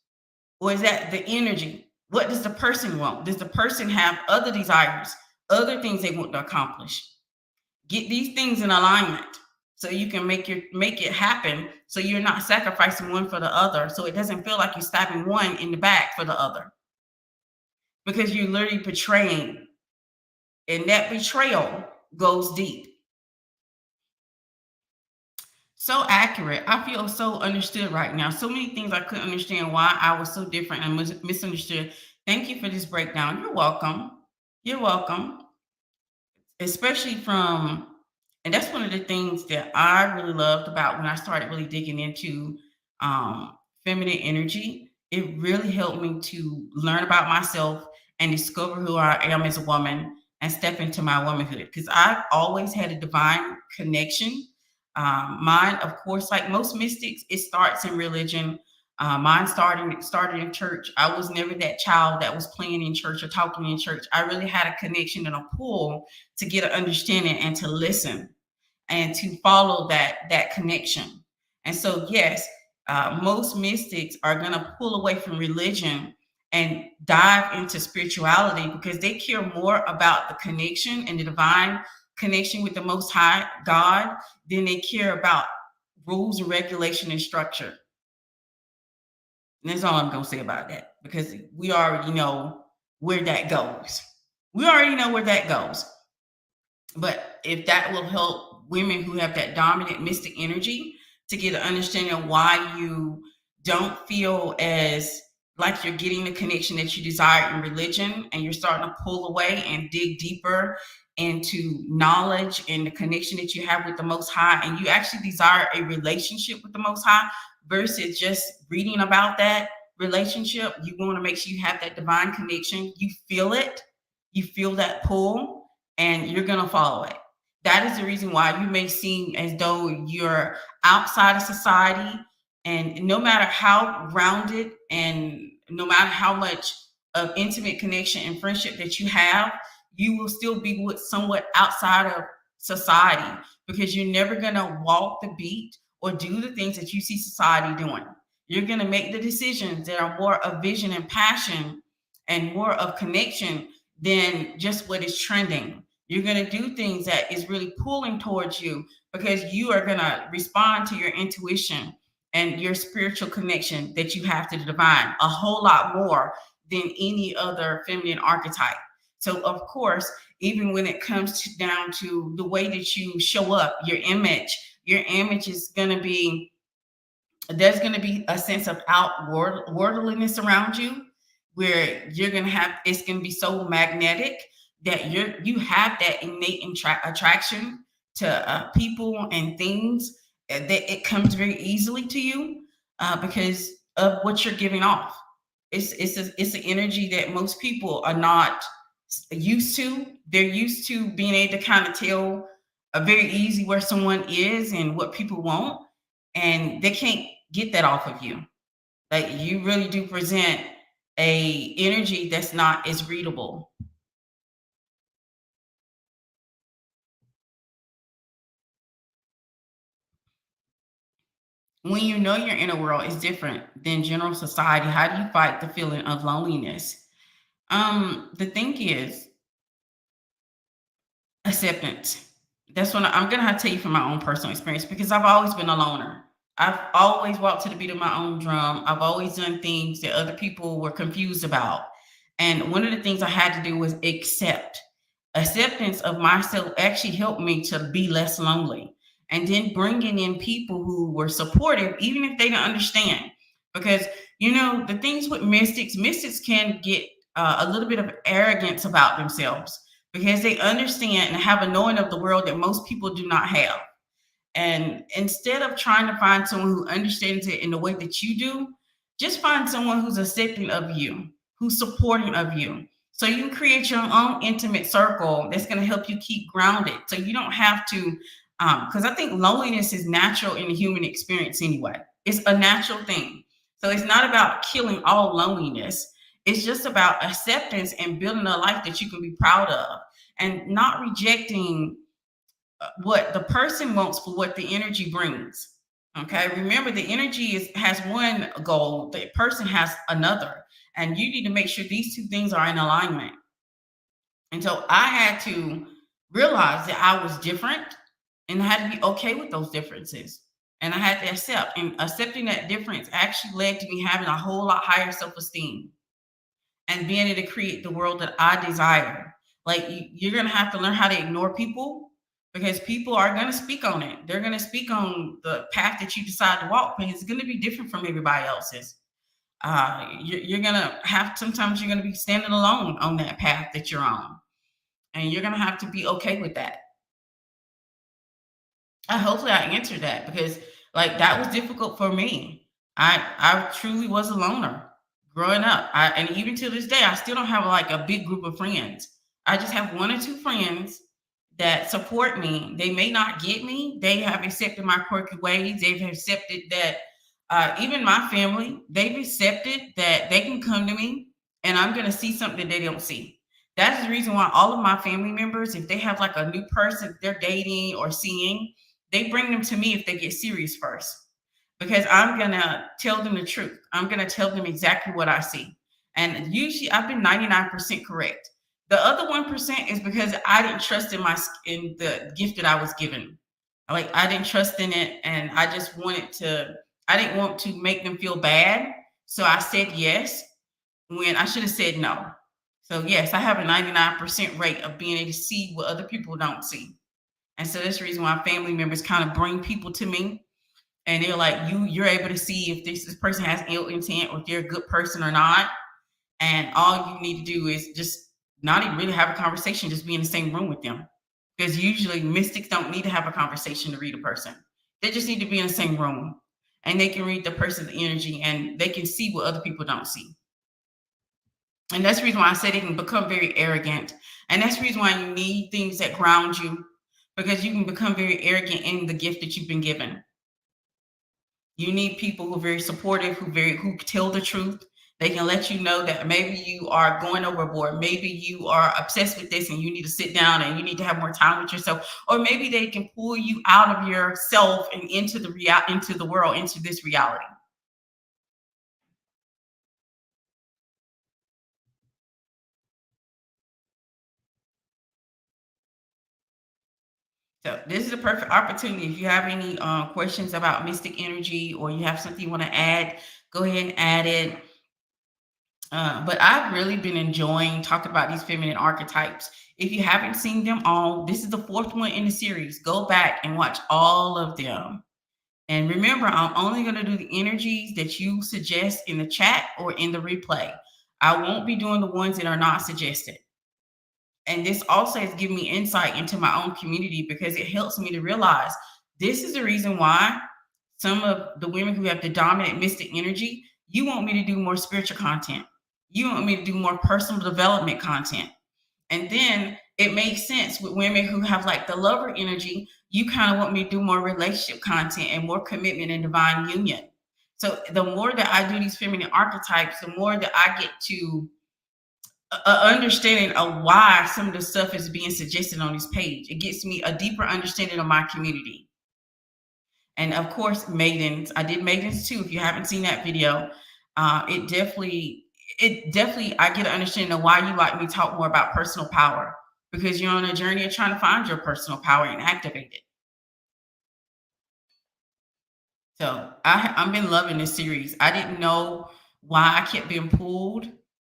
Or is that the energy? What does the person want? Does the person have other desires, other things they want to accomplish? Get these things in alignment so you can make it happen, so you're not sacrificing one for the other, so it doesn't feel like you're stabbing one in the back for the other, because you're literally betraying, and that betrayal goes deep. So accurate. I feel so understood right now. So many things I couldn't understand why I was so different and misunderstood. Thank you for this breakdown. You're welcome. You're welcome. Especially from, and that's one of the things that I really loved about when I started really digging into feminine energy. It really helped me to learn about myself and discover who I am as a woman and step into my womanhood, because I've always had a divine connection. Mine, of course, like most mystics, it starts in religion. Mine started in church. I was never that child that was playing in church or talking in church. I really had a connection and a pull to get an understanding and to listen and to follow that connection. And so, yes, most mystics are going to pull away from religion and dive into spirituality because they care more about the connection and the divine connection with the Most High God than they care about rules and regulation and structure. And that's all I'm going to say about that, because we already know where that goes. We already know where that goes. But if that will help women who have that dominant mystic energy to get an understanding of why you don't feel as like you're getting the connection that you desire in religion, and you're starting to pull away and dig deeper into knowledge and the connection that you have with the Most High, and you actually desire a relationship with the Most High versus just reading about that relationship. You want to make sure you have that divine connection. You feel it. You feel that pull, and you're going to follow it. That is the reason why you may seem as though you're outside of society, and no matter how grounded and no matter how much of intimate connection and friendship that you have, you will still be somewhat outside of society, because you're never going to walk the beat or do the things that you see society doing. You're going to make the decisions that are more of vision and passion and more of connection than just what is trending. You're going to do things that is really pulling towards you, because you are going to respond to your intuition and your spiritual connection that you have to the divine a whole lot more than any other feminine archetype. So, of course, even when it comes down to the way that you show up, your image is going to be, there's going to be a sense of outwardliness around you, where you're going to have, it's going to be so magnetic that you have that innate attraction to people and things, that it comes very easily to you because of what you're giving off. It's an energy that most people are not used to. They're used to being able to kind of tell very easy where someone is and what people want, and they can't get that off of you. Like, you really do present a energy that's not as readable. When you know your inner world is different than general society, how do you fight the feeling of loneliness? The thing is acceptance. That's what I'm gonna have to tell you from my own personal experience, because I've always been a loner. I've always walked to the beat of my own drum. I've always done things that other people were confused about. And one of the things I had to do was accept. Acceptance of myself actually helped me to be less lonely. And then bringing in people who were supportive, even if they didn't understand. Because, the things with mystics can get a little bit of arrogance about themselves, because they understand and have a knowing of the world that most people do not have. And instead of trying to find someone who understands it in the way that you do, just find someone who's accepting of you, who's supporting of you. So you can create your own intimate circle that's going to help you keep grounded. So you don't have to, because I think loneliness is natural in the human experience anyway. It's a natural thing. So it's not about killing all loneliness. It's just about acceptance and building a life that you can be proud of. and not rejecting what the person wants for what the energy brings. Okay, remember the energy has one goal, the person has another, and you need to make sure these two things are in alignment. And so I had to realize that I was different, and I had to be okay with those differences. And I had to accept, and accepting that difference actually led to me having a whole lot higher self-esteem and being able to create the world that I desire. Like you're going to have to learn how to ignore people, because people are going to speak on it. They're going to speak on the path that you decide to walk, because it's going to be different from everybody else's. You're going to have, sometimes you're going to be standing alone on that path that you're on. And you're going to have to be okay with that. Hopefully I answered that, because like that was difficult for me. I truly was a loner growing up. And even to this day, I still don't have like a big group of friends. I just have one or two friends that support me. They may not get me. They have accepted my quirky ways. They've accepted that even my family, they've accepted that they can come to me and I'm going to see something they don't see. That's the reason why all of my family members, if they have like a new person they're dating or seeing, they bring them to me if they get serious first, because I'm going to tell them the truth. I'm going to tell them exactly what I see. And usually I've been 99% correct. The other 1% is because I didn't trust in the gift that I was given. Like I didn't trust in it, and I didn't want to make them feel bad. So I said yes when I should have said no. So yes, I have a 99% rate of being able to see what other people don't see. And so that's the reason why family members kind of bring people to me, and they're like, you're able to see if this person has ill intent or if they're a good person or not. And all you need to do is just not even really have a conversation, just be in the same room with them. Because usually mystics don't need to have a conversation to read a person. They just need to be in the same room, and they can read the person's energy, and they can see what other people don't see. And that's the reason why I said it can become very arrogant. And that's the reason why you need things that ground you, because you can become very arrogant in the gift that you've been given. You need people who are very supportive, who tell the truth. They can let you know that maybe you are going overboard. Maybe you are obsessed with this and you need to sit down and you need to have more time with yourself. Or maybe they can pull you out of yourself and into the world, into this reality. So this is a perfect opportunity. If you have any questions about mystic energy, or you have something you want to add, go ahead and add it. But I've really been enjoying talking about these feminine archetypes. If you haven't seen them all, this is the fourth one in the series. Go back and watch all of them. And remember, I'm only going to do the energies that you suggest in the chat or in the replay. I won't be doing the ones that are not suggested. And this also has given me insight into my own community, because it helps me to realize this is the reason why some of the women who have the dominant mystic energy, you want me to do more spiritual content. You want me to do more personal development content. And then it makes sense with women who have like the lover energy. You kind of want me to do more relationship content and more commitment and divine union. So the more that I do these feminine archetypes, the more that I get to understanding of why some of the stuff is being suggested on this page. It gets me a deeper understanding of my community. And of course, maidens. I did maidens too. If you haven't seen that video, it definitely, I get an understanding of why you like me to talk more about personal power, because you're on a journey of trying to find your personal power and activate it. So I've been loving this series. I didn't know why I kept being pulled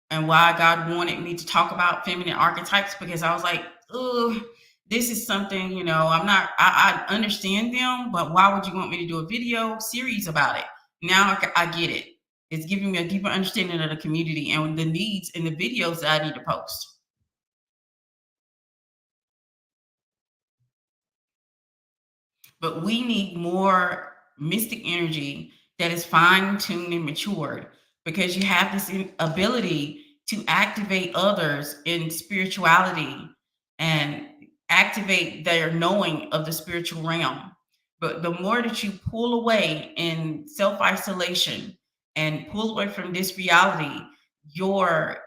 and why God wanted me to talk about feminine archetypes, because I was like, oh, this is something, I understand them, but why would you want me to do a video series about it? Now I get it. It's giving me a deeper understanding of the community and the needs in the videos that I need to post. But we need more mystic energy that is fine-tuned and matured, because you have this ability to activate others in spirituality and activate their knowing of the spiritual realm. But the more that you pull away in self-isolation and pull away from this reality, your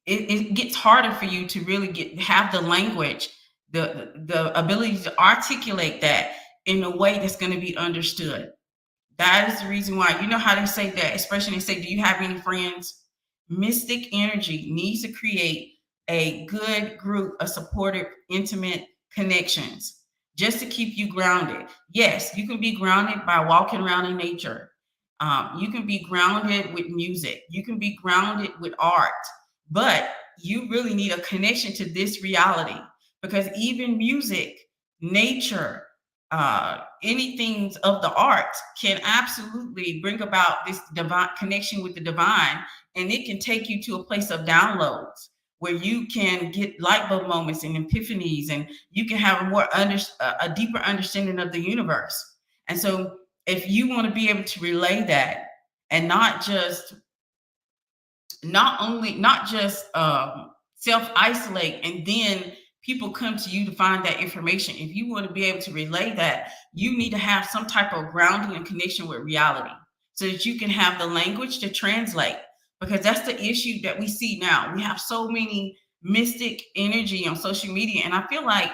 it gets harder for you to really have the language, the ability to articulate that in a way that's going to be understood. That is the reason why, you know how they say that expression, they say, do you have any friends? Mystic energy needs to create a good group of supportive, intimate connections just to keep you grounded. Yes, you can be grounded by walking around in nature. You can be grounded with music. You can be grounded with art, but you really need a connection to this reality, because even music, nature, anything of the arts can absolutely bring about this divine connection with the divine, and it can take you to a place of downloads where you can get light bulb moments and epiphanies, and you can have a deeper understanding of the universe. And so if you want to be able to relay that, and not just self-isolate, and then people come to you to find that information. If you want to be able to relay that, you need to have some type of grounding and connection with reality so that you can have the language to translate. Because that's the issue that we see now. We have so many mystic energy on social media. And I feel like,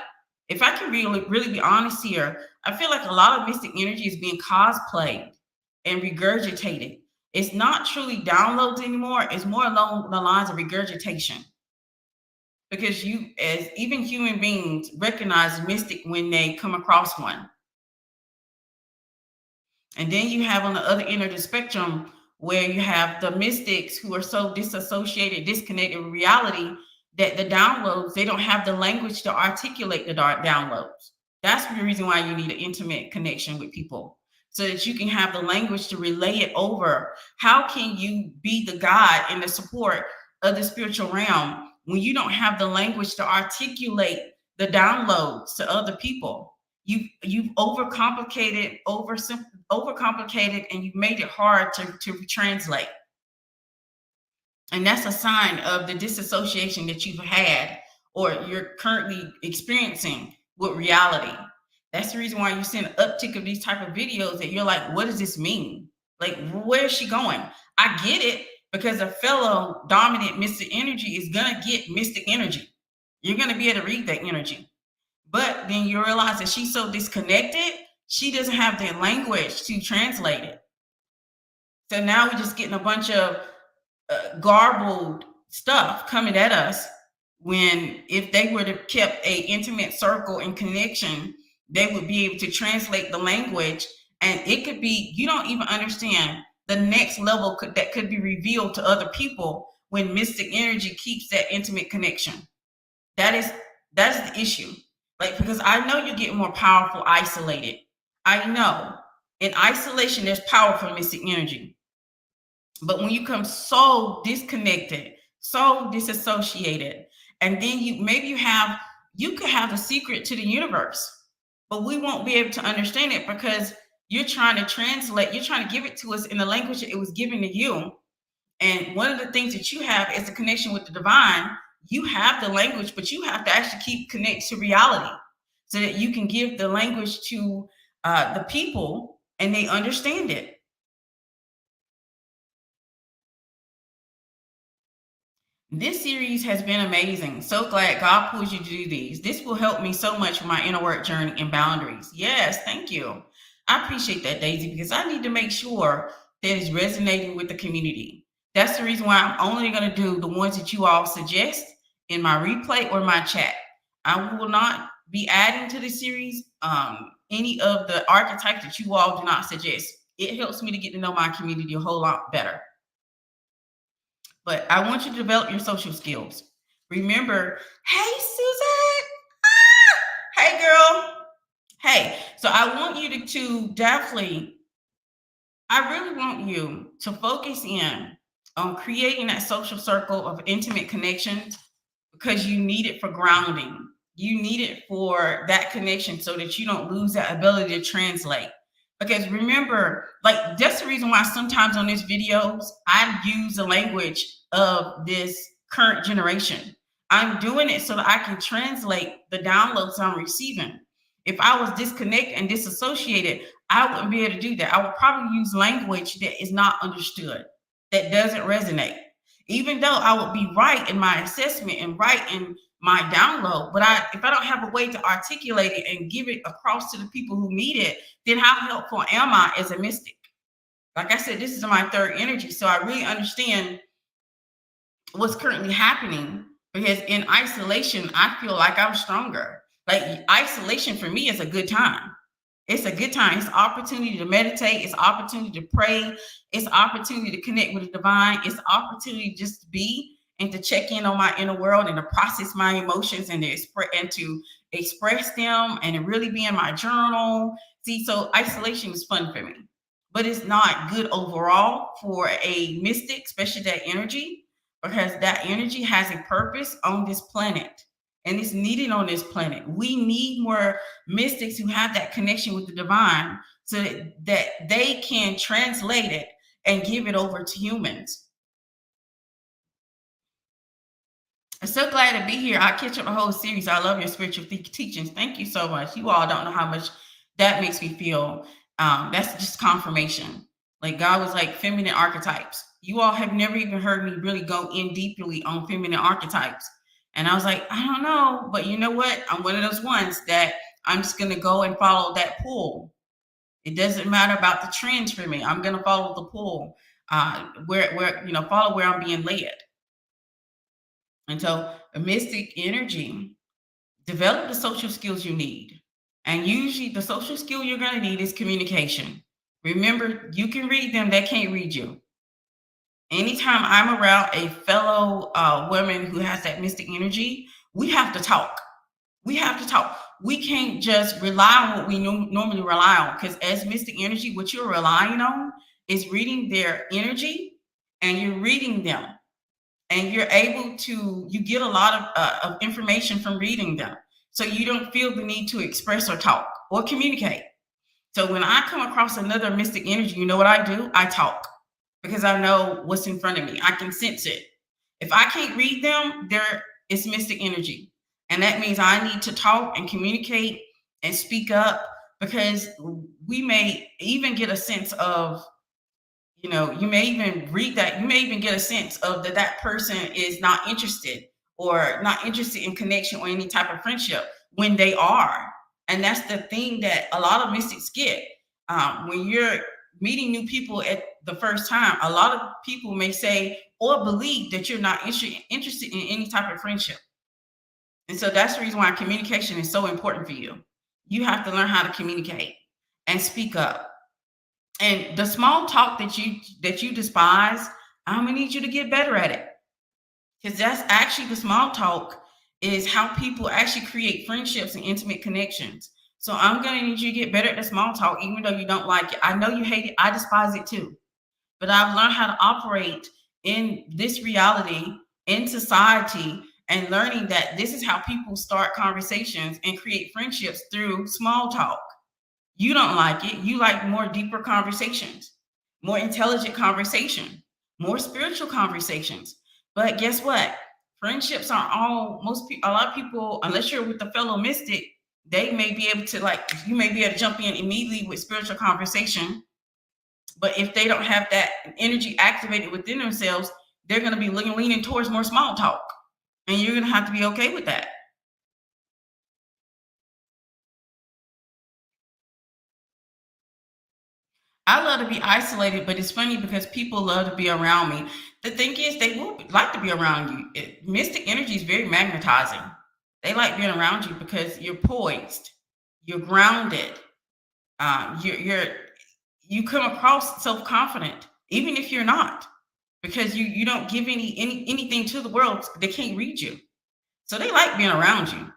if I can really be honest here, I feel like a lot of mystic energy is being cosplayed and regurgitated. It's not truly downloads anymore. It's more along the lines of regurgitation. Because you, as even human beings, recognize mystic when they come across one. And then you have on the other end of the spectrum where you have the mystics who are so disassociated, disconnected with reality, that the downloads, they don't have the language to articulate the downloads. That's the reason why you need an intimate connection with people, so that you can have the language to relay it over. How can you be the guide and the support of the spiritual realm when you don't have the language to articulate the downloads to other people? You've overcomplicated, and you've made it hard to translate. And that's a sign of the disassociation that you've had, or you're currently experiencing with reality. That's the reason why you see an uptick of these type of videos that you're like, what does this mean? Like, where is she going? I get it, because a fellow dominant mystic energy is going to get mystic energy. You're going to be able to read that energy. But then you realize that she's so disconnected, she doesn't have the language to translate it. So now we're just getting a bunch of garbled stuff coming at us, when if they would have kept a intimate circle and connection, they would be able to translate the language, and it could be, you don't even understand the next level that could be revealed to other people when mystic energy keeps that intimate connection. That's the issue. Like, because I know you get more powerful isolated. I know in isolation there's power for mystic energy. But when you come so disconnected, so disassociated, and then you could have the secret to the universe, but we won't be able to understand it, because you're trying to translate, you're trying to give it to us in the language that it was given to you. And one of the things that you have is a connection with the divine. You have the language, but you have to actually keep connected to reality so that you can give the language to the people and they understand it. This series has been amazing. So glad God pulls you to do these. This will help me so much with my inner work journey and boundaries. Yes, thank you. I appreciate that, Daisy, because I need to make sure that it's resonating with the community. That's the reason why I'm only going to do the ones that you all suggest in my replay or my chat. I will not be adding to the series any of the archetypes that you all do not suggest. It helps me to get to know my community a whole lot better. But I want you to develop your social skills. Remember, hey, Susan. Hey, girl. Hey, so I want you to definitely, I really want you to focus in on creating that social circle of intimate connections, because you need it for grounding. You need it for that connection so that you don't lose that ability to translate. Because remember, like, that's the reason why sometimes on these videos, I use the language of this current generation. I'm doing it so that I can translate the downloads I'm receiving. If I was disconnected and disassociated, I wouldn't be able to do that. I would probably use language that is not understood, that doesn't resonate. even though I would be right in my assessment and right in my download. But if I don't have a way to articulate it and give it across to the people who need it, then how helpful am I as a mystic? Like I said, this is my third energy. So I really understand what's currently happening, because in isolation, I feel like I'm stronger. Like isolation for me is a good time. It's a good time. It's an opportunity to meditate. It's an opportunity to pray. It's an opportunity to connect with the divine. It's an opportunity just to be and to check in on my inner world and to process my emotions and to express them and to really be in my journal. See, so isolation is fun for me, but it's not good overall for a mystic, especially that energy, because that energy has a purpose on this planet and it's needed on this planet. We need more mystics who have that connection with the divine so that they can translate it and give it over to humans. I'm so glad to be here. I catch up the whole series. I love your spiritual teachings. Thank you so much. You all don't know how much that makes me feel. That's just confirmation. Like God was like feminine archetypes. You all have never even heard me really go in deeply on feminine archetypes. And I was like, I don't know, but you know what? I'm one of those ones that I'm just going to go and follow that pull. It doesn't matter about the trends for me. I'm going to follow the pull, follow where I'm being led. And so a mystic energy, develop the social skills you need. And usually the social skill you're going to need is communication. Remember, you can read them, they can't read you. Anytime I'm around a fellow woman who has that mystic energy, we have to talk. We have to talk. We can't just rely on what we normally rely on, because as mystic energy, what you're relying on is reading their energy, and you're reading them. And you're able to, you get a lot of information from reading them. So you don't feel the need to express or talk or communicate. So when I come across another mystic energy, you know what I do? I talk, because I know what's in front of me. I can sense it. If I can't read them, it's mystic energy. And that means I need to talk and communicate and speak up, because we may even get a sense of, you may even read that. You may even get a sense of that person is not interested in connection or any type of friendship when they are. And that's the thing that a lot of mystics get. When you're meeting new people at the first time, a lot of people may say or believe that you're not interested in any type of friendship. And so that's the reason why communication is so important for you. You have to learn how to communicate and speak up. And the small talk that you despise, I'm gonna need you to get better at it. Because that's actually, the small talk is how people actually create friendships and intimate connections. So I'm gonna need you to get better at the small talk, even though you don't like it. I know you hate it. I despise it too. But I've learned how to operate in this reality, in society, and learning that this is how people start conversations and create friendships, through small talk. You don't like it. You like more deeper conversations, more intelligent conversation, more spiritual conversations. But guess what? Friendships are a lot of people, unless you're with a fellow mystic, they may be able to, you may be able to jump in immediately with spiritual conversation. But if they don't have that energy activated within themselves, they're going to be leaning towards more small talk. And you're going to have to be okay with that. I love to be isolated, but it's funny because people love to be around me. The thing is, they will like to be around you. Mystic energy is very magnetizing. They like being around you because you're poised, you're grounded, you come across self-confident, even if you're not, because you don't give anything to the world. They can't read you, so they like being around you.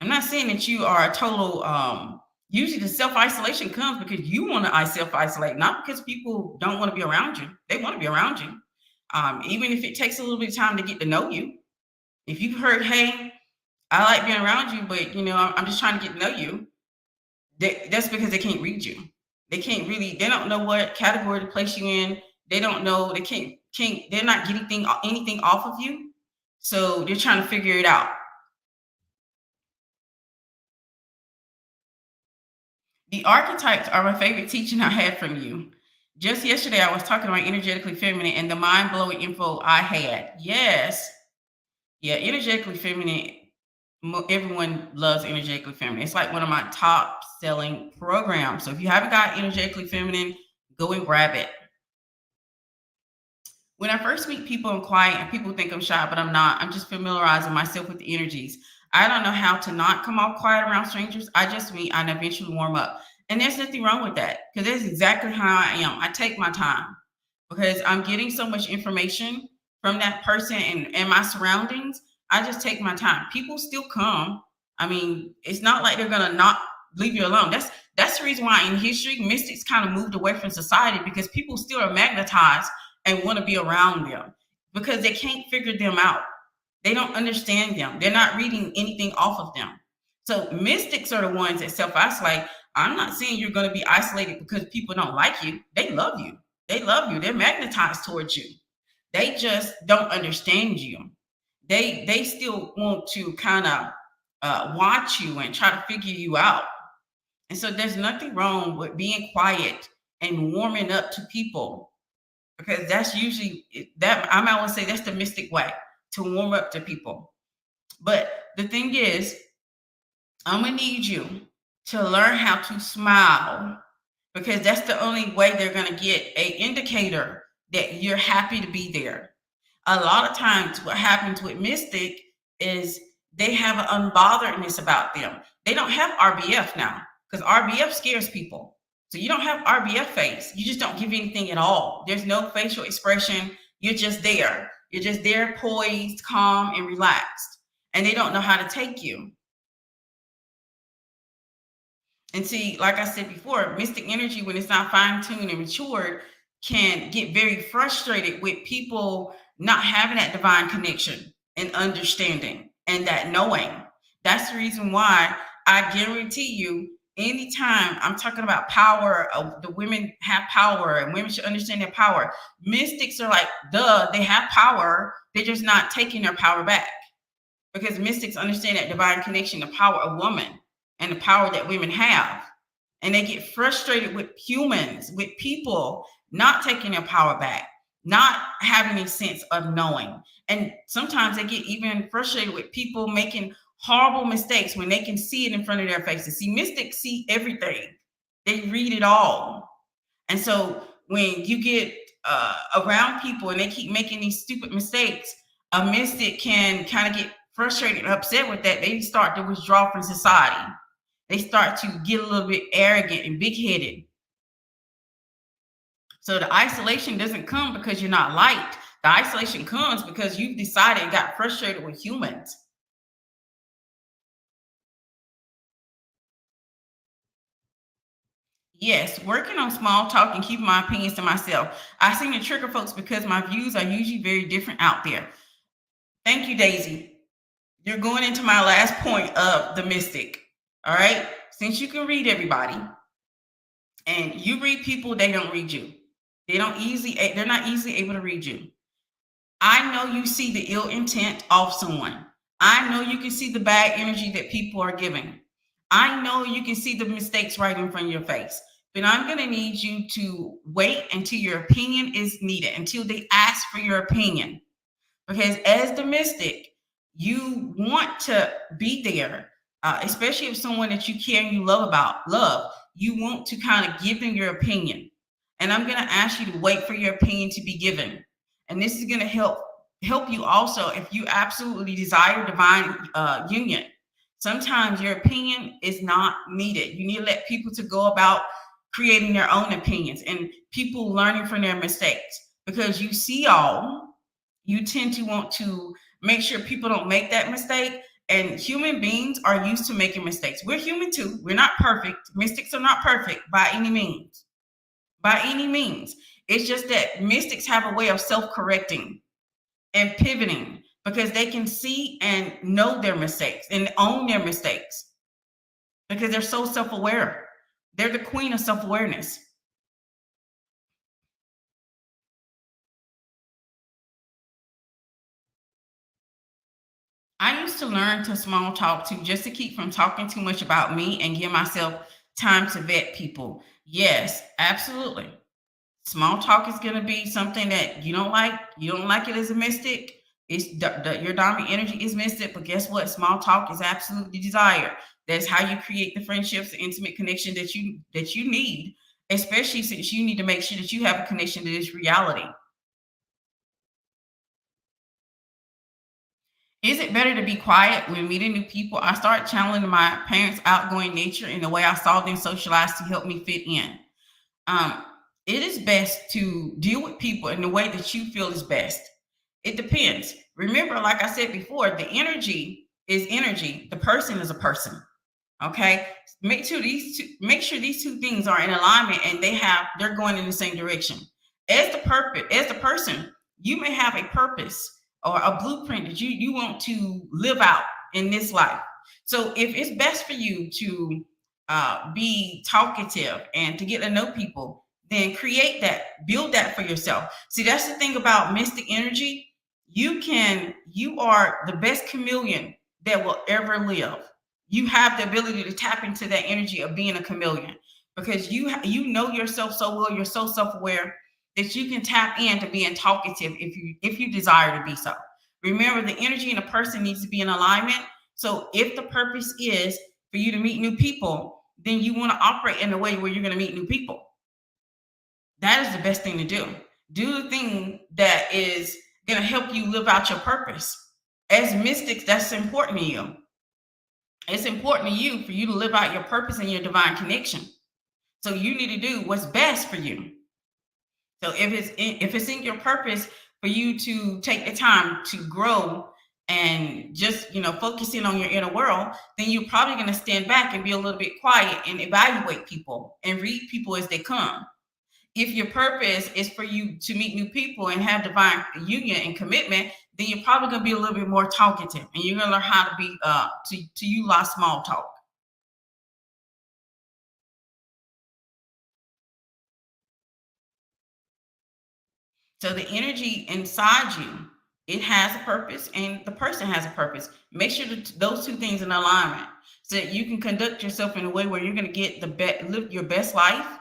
I'm not saying that you are a total. Usually the self-isolation comes because you want to self-isolate, not because people don't want to be around you. They want to be around you. Even if it takes a little bit of time to get to know you. If you've heard, hey, I like being around you, but I'm just trying to get to know you. That's because they can't read you. They don't know what category to place you in. They don't know, they're not getting anything off of you. So they're trying to figure it out. The archetypes are my favorite teaching I had from you. Just yesterday, I was talking about energetically feminine and the mind blowing info I had. Yes. Yeah, energetically feminine. Everyone loves energetically feminine. It's like one of my top selling programs. So if you haven't got energetically feminine, go and grab it. When I first meet people, I'm quiet and people think I'm shy, but I'm not. I'm just familiarizing myself with the energies. I don't know how to not come off quiet around strangers. I just meet and eventually warm up. And there's nothing wrong with that because that's exactly how I am. I take my time because I'm getting so much information from that person and my surroundings. I just take my time. People still come. I mean, it's not like they're gonna not leave you alone. That's the reason why in history mystics kind of moved away from society because people still are magnetized and want to be around them because they can't figure them out. They don't understand them. They're not reading anything off of them. So mystics are the ones that self-isolate. I'm not saying you're going to be isolated because people don't like you. They love you. They love you. They're magnetized towards you. They just don't understand you. They still want to kind of watch you and try to figure you out. And so there's nothing wrong with being quiet and warming up to people because that's usually that I might want to say that's the mystic way to warm up to people. But the thing is, I'm gonna need you to learn how to smile because that's the only way they're gonna get an indicator that you're happy to be there. A lot of times, what happens with mystic is they have an unbotheredness about them. They don't have RBF now because RBF scares people. So you don't have RBF face. You just don't give anything at all. There's no facial expression. You're just there. You're just there, poised, calm, and relaxed. And they don't know how to take you. And see, like I said before, mystic energy, when it's not fine-tuned and matured, can get very frustrated with people not having that divine connection and understanding and that knowing. That's the reason why I guarantee you, anytime I'm talking about power, the women have power and women should understand their power. Mystics are like, duh, they have power. They're just not taking their power back because mystics understand that divine connection, the power of woman and the power that women have. And they get frustrated with humans, with people not taking their power back, not having a sense of knowing. And sometimes they get even frustrated with people making horrible mistakes when they can see it in front of their faces. See, mystics see everything. They read it all. And so when you get around people and they keep making these stupid mistakes, a mystic can kind of get frustrated and upset with that. They start to withdraw from society. They start to get a little bit arrogant and big-headed. So the isolation doesn't come because you're not liked. The isolation comes because you've decided and got frustrated with humans. Yes, working on small talk and keeping my opinions to myself. I seem to trigger folks because my views are usually very different out there. Thank you, Daisy. You're going into my last point of the mystic. All right. Since you can read everybody and you read people, they don't read you. They're not easily able to read you. I know you see the ill intent of someone. I know you can see the bad energy that people are giving. I know you can see the mistakes right in front of your face. But I'm going to need you to wait until your opinion is needed, until they ask for your opinion. Because as the mystic, you want to be there, especially if someone that you care and you love, you want to kind of give them your opinion. And I'm going to ask you to wait for your opinion to be given. And this is going to help you also if you absolutely desire divine union. Sometimes your opinion is not needed. You need to let people to go about creating their own opinions and people learning from their mistakes. Because you see all, you tend to want to make sure people don't make that mistake. And human beings are used to making mistakes. We're human too. We're not perfect. Mystics are not perfect by any means. By any means. It's just that mystics have a way of self-correcting and pivoting because they can see and know their mistakes and own their mistakes because they're so self-aware. They're the queen of self-awareness. I used to learn to small talk too, just to keep from talking too much about me and give myself time to vet people. Yes, absolutely. Small talk is going to be something that you don't like. You don't like it as a mystic. It's your dominant energy is mystic, but guess what? Small talk is absolutely desired. That's how you create the friendships, the intimate connection that you need, especially since you need to make sure that you have a connection to this reality. Is it better to be quiet when meeting new people? I started channeling my parents' outgoing nature and the way I saw them socialize to help me fit in. Um, it is best to deal with people in the way that you feel is best. It depends. Remember, like I said before, the energy is energy. The person is a person. Okay. Make sure these two things are in alignment and they're going in the same direction. As the person, you may have a purpose or a blueprint that you want to live out in this life. So if it's best for you to be talkative and to get to know people, then create that, build that for yourself. See, that's the thing about mystic energy. You are the best chameleon that will ever live. You have the ability to tap into that energy of being a chameleon because you know yourself so well. You're so self-aware that you can tap into being talkative if you desire to be so. Remember, the energy in a person needs to be in alignment. So if the purpose is for you to meet new people, then you want to operate in a way where you're going to meet new people. That is the best thing to do. Do the thing that is going to help you live out your purpose. As mystics, that's important to you. It's important to you for you to live out your purpose and your divine connection. So you need to do what's best for you. So if it's in your purpose for you to take the time to grow and just focus in on your inner world, then you're probably going to stand back and be a little bit quiet and evaluate people and read people as they come. If your purpose is for you to meet new people and have divine union and commitment, then you're probably going to be a little bit more talkative, and you're going to learn how to be to utilize small talk. So the energy inside you, it has a purpose, and the person has a purpose. Make sure that those two things in alignment, so that you can conduct yourself in a way where you're going to get live your best life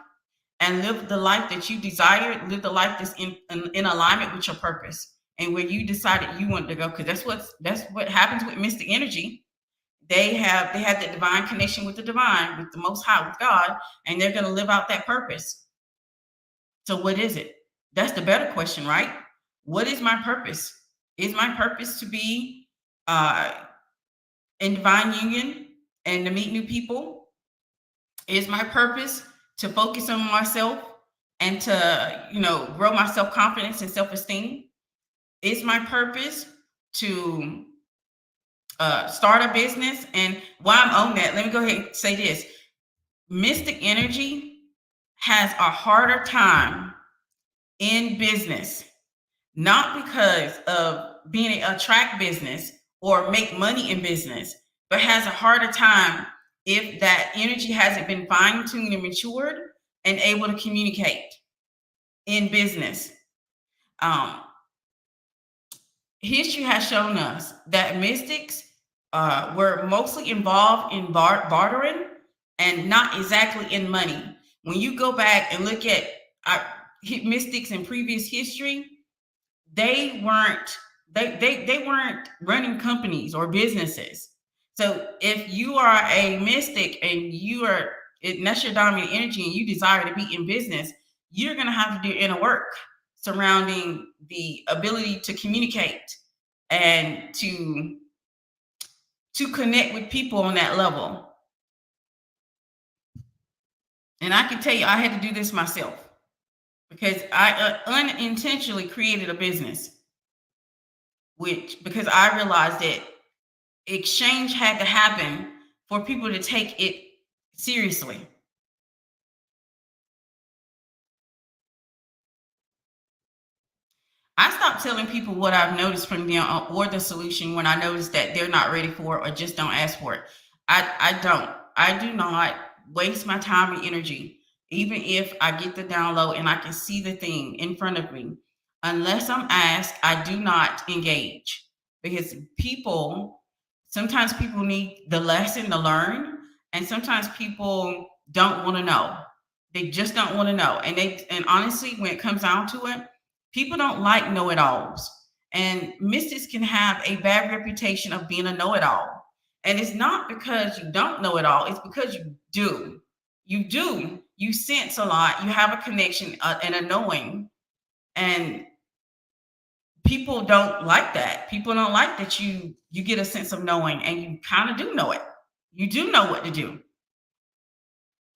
and live the life that you desire, live the life that's in alignment with your purpose and where you decided you wanted to go. Because that's what happens with mystic energy. They have that divine connection with the divine, with the Most High, with God, and they're going to live out that purpose. So what is it? That's the better question, right? What is my purpose? Is my purpose to be in divine union and to meet new people? Is my purpose to focus on myself and to grow my self-confidence and self-esteem? Is my purpose to start a business? And while I'm on that, let me go ahead and say this. Mystic energy has a harder time in business, not because of being a attract business or make money in business, but has a harder time if that energy hasn't been fine-tuned and matured and able to communicate in business. History has shown us that mystics were mostly involved in bartering and not exactly in money. When you go back and look at mystics in previous history, they weren't running companies or businesses. So if you are a mystic and that's your dominant energy and you desire to be in business, you're going to have to do inner work surrounding the ability to communicate and to connect with people on that level. And I can tell you, I had to do this myself because I unintentionally created a business, because I realized that exchange had to happen for people to take it seriously. I stopped telling people what I've noticed from them or the solution when I notice that they're not ready for it or just don't ask for it. I do not waste my time and energy, even if I get the download and I can see the thing in front of me. Unless I'm asked, I do not engage, because sometimes people need the lesson to learn, and sometimes people don't want to know. They just don't want to know. And honestly, when it comes down to it, people don't like know-it-alls. And mystics can have a bad reputation of being a know-it-all. And it's not because you don't know it all, it's because you do. You do. You sense a lot. You have a connection and a knowing. And people don't like that. People don't like that you get a sense of knowing, and you kind of do know it. You do know what to do.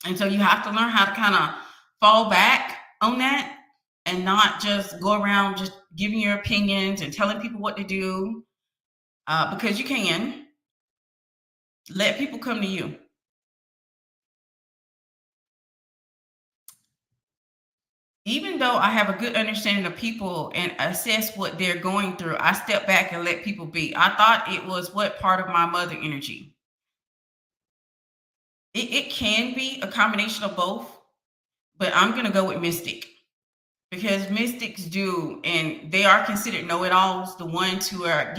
And so you have to learn how to kind of fall back on that and not just go around just giving your opinions and telling people what to do, because you can. Let people come to you. Even though I have a good understanding of people and assess what they're going through, I step back and let people be. I thought it was what part of my mother energy. It can be a combination of both, but I'm going to go with mystic, because mystics do, and they are considered know-it-alls, the ones who are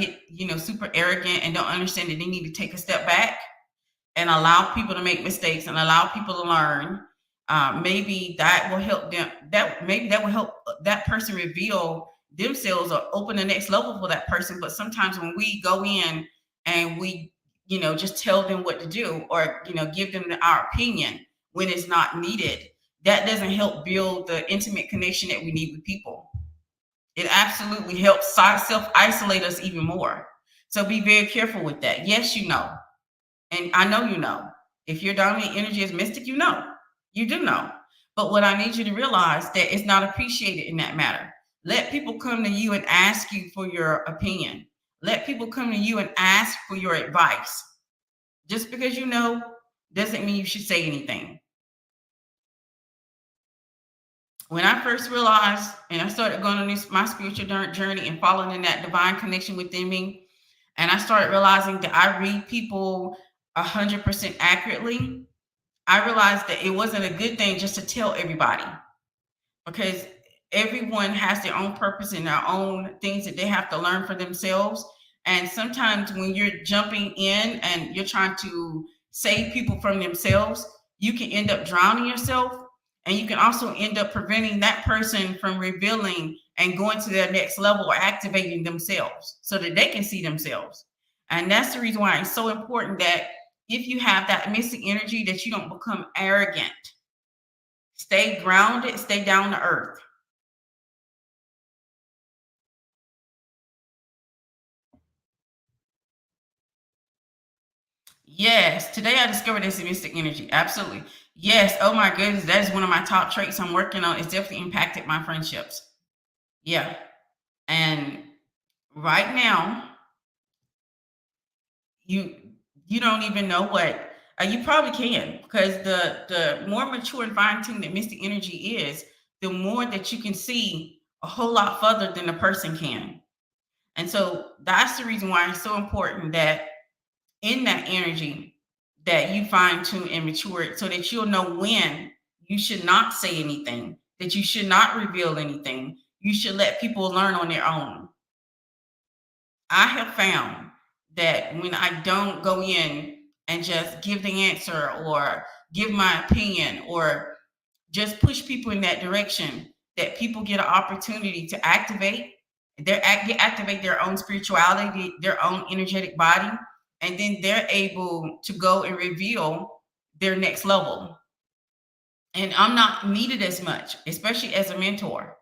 super arrogant and don't understand that they need to take a step back and allow people to make mistakes and allow people to learn. Maybe that will help them. Maybe that will help that person reveal themselves or open the next level for that person. But sometimes when we go in and we, just tell them what to do, or give them our opinion when it's not needed, that doesn't help build the intimate connection that we need with people. It absolutely helps self-isolate us even more. So be very careful with that. Yes, and I know if your dominant energy is mystic, you do know. But what I need you to realize that it's not appreciated in that matter. Let people come to you and ask you for your opinion. Let people come to you and ask for your advice. Just because you know doesn't mean you should say anything. When I first realized and I started going on my spiritual journey and following in that divine connection within me, and I started realizing that I read people 100% accurately, I realized that it wasn't a good thing just to tell everybody, because everyone has their own purpose and their own things that they have to learn for themselves. And sometimes when you're jumping in and you're trying to save people from themselves, you can end up drowning yourself. And you can also end up preventing that person from revealing and going to their next level or activating themselves so that they can see themselves. And that's the reason why it's so important that if you have that mystic energy, that you don't become arrogant. Stay grounded, stay down to earth. Yes, today I discovered this mystic energy. Absolutely. Yes. Oh my goodness. That is one of my top traits I'm working on. It's definitely impacted my friendships. Yeah. And right now, you don't even know what you probably can, because the more mature and fine-tuned that mystic energy is, the more that you can see a whole lot further than the person can. And so that's the reason why it's so important that in that energy that you fine-tune and mature it, so that you'll know when you should not say anything, that you should not reveal anything. You should let people learn on their own. I have found that when I don't go in and just give the answer or give my opinion or just push people in that direction, that people get an opportunity to activate their own spirituality, their own energetic body, and then they're able to go and reveal their next level. And I'm not needed as much, especially as a mentor,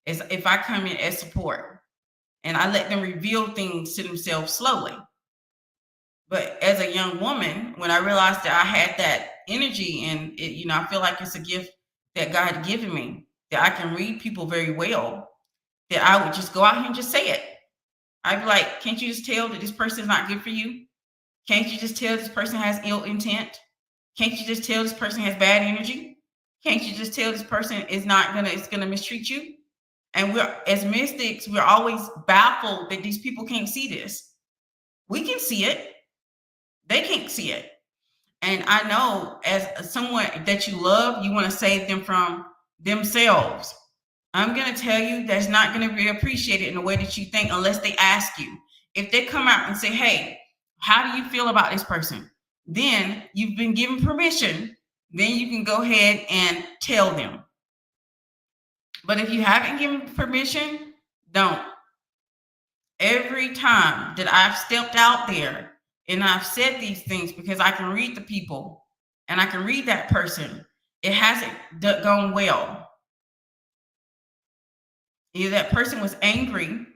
as if I come in as support and I let them reveal things to themselves slowly. But as a young woman, when I realized that I had that energy, and I feel like it's a gift that God had given me, that I can read people very well, that I would just go out here and just say it. I'd be like, can't you just tell that this person is not good for you? Can't you just tell this person has ill intent? Can't you just tell this person has bad energy? Can't you just tell this person is gonna mistreat you? And we're, as mystics, we're always baffled that these people can't see this. We can see it. They can't see it. And I know, as someone that you love, you want to save them from themselves. I'm going to tell you that's not going to be appreciated in the way that you think unless they ask you. If they come out and say, hey, how do you feel about this person? Then you've been given permission then you can go ahead and tell them. But if you haven't given permission, don't. Every time that I've stepped out there and I've said these things, because I can read the people and I can read that person, it hasn't gone well. Either that person was angry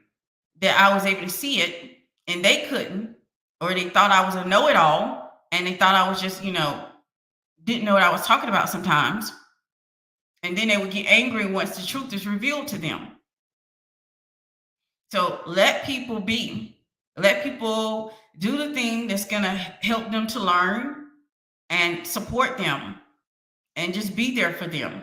that I was able to see it and they couldn't, or they thought I was a know-it-all and they thought I was just, didn't know what I was talking about sometimes. And then they would get angry once the truth is revealed to them. So let people be. Let people do the thing that's going to help them to learn and support them and just be there for them.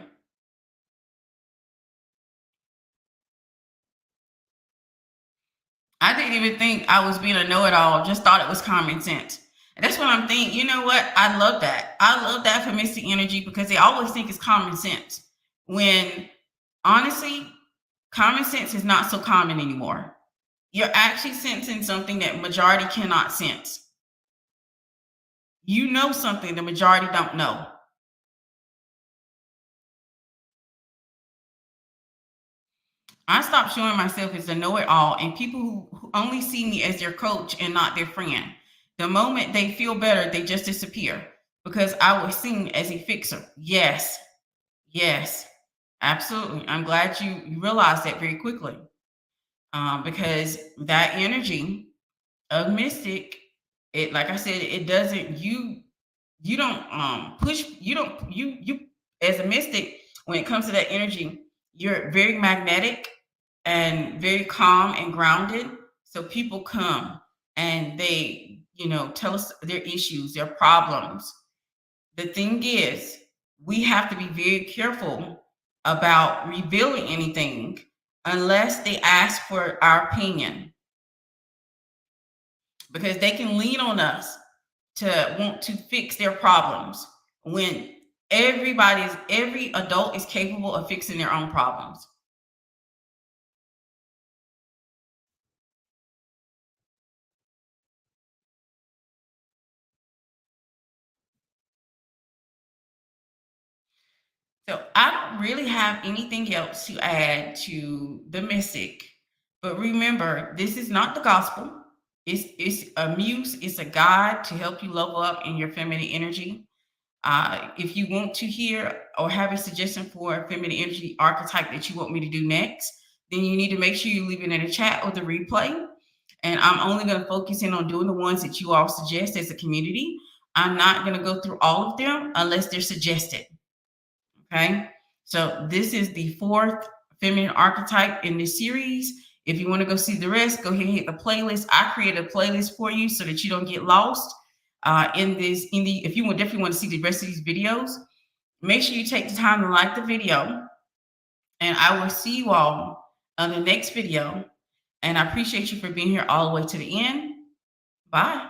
I didn't even think I was being a know-it-all, just thought it was common sense. And that's what I'm thinking. You know what? I love that. I love that for Mystic Energy, because they always think it's common sense. When honestly, common sense is not so common anymore. You're actually sensing something that majority cannot sense. You know something the majority don't know. I stopped showing myself as a know-it-all, and people who only see me as their coach and not their friend, the moment they feel better, they just disappear, because I was seen as a fixer. Yes, absolutely. I'm glad you realized that very quickly, because that energy of mystic, it, like I said, it doesn't, you don't push, you as a mystic, when it comes to that energy, you're very magnetic and very calm and grounded. So people come and they, tell us their issues, their problems. The thing is, we have to be very careful about revealing anything unless they ask for our opinion, because they can lean on us to want to fix their problems when every adult is capable of fixing their own problems. So I don't really have anything else to add to the mystic. But remember, this is not the gospel. It's a muse, it's a guide to help you level up in your feminine energy. If you want to hear or have a suggestion for a feminine energy archetype that you want me to do next, then you need to make sure you leave it in the chat or the replay. And I'm only going to focus in on doing the ones that you all suggest as a community. I'm not going to go through all of them unless they're suggested. Okay. So this is the 4th feminine archetype in this series. If you want to go see the rest, go ahead and hit the playlist. I created a playlist for you so that you don't get lost if you definitely want to see the rest of these videos. Make sure you take the time to like the video, and I will see you all on the next video. And I appreciate you for being here all the way to the end. Bye.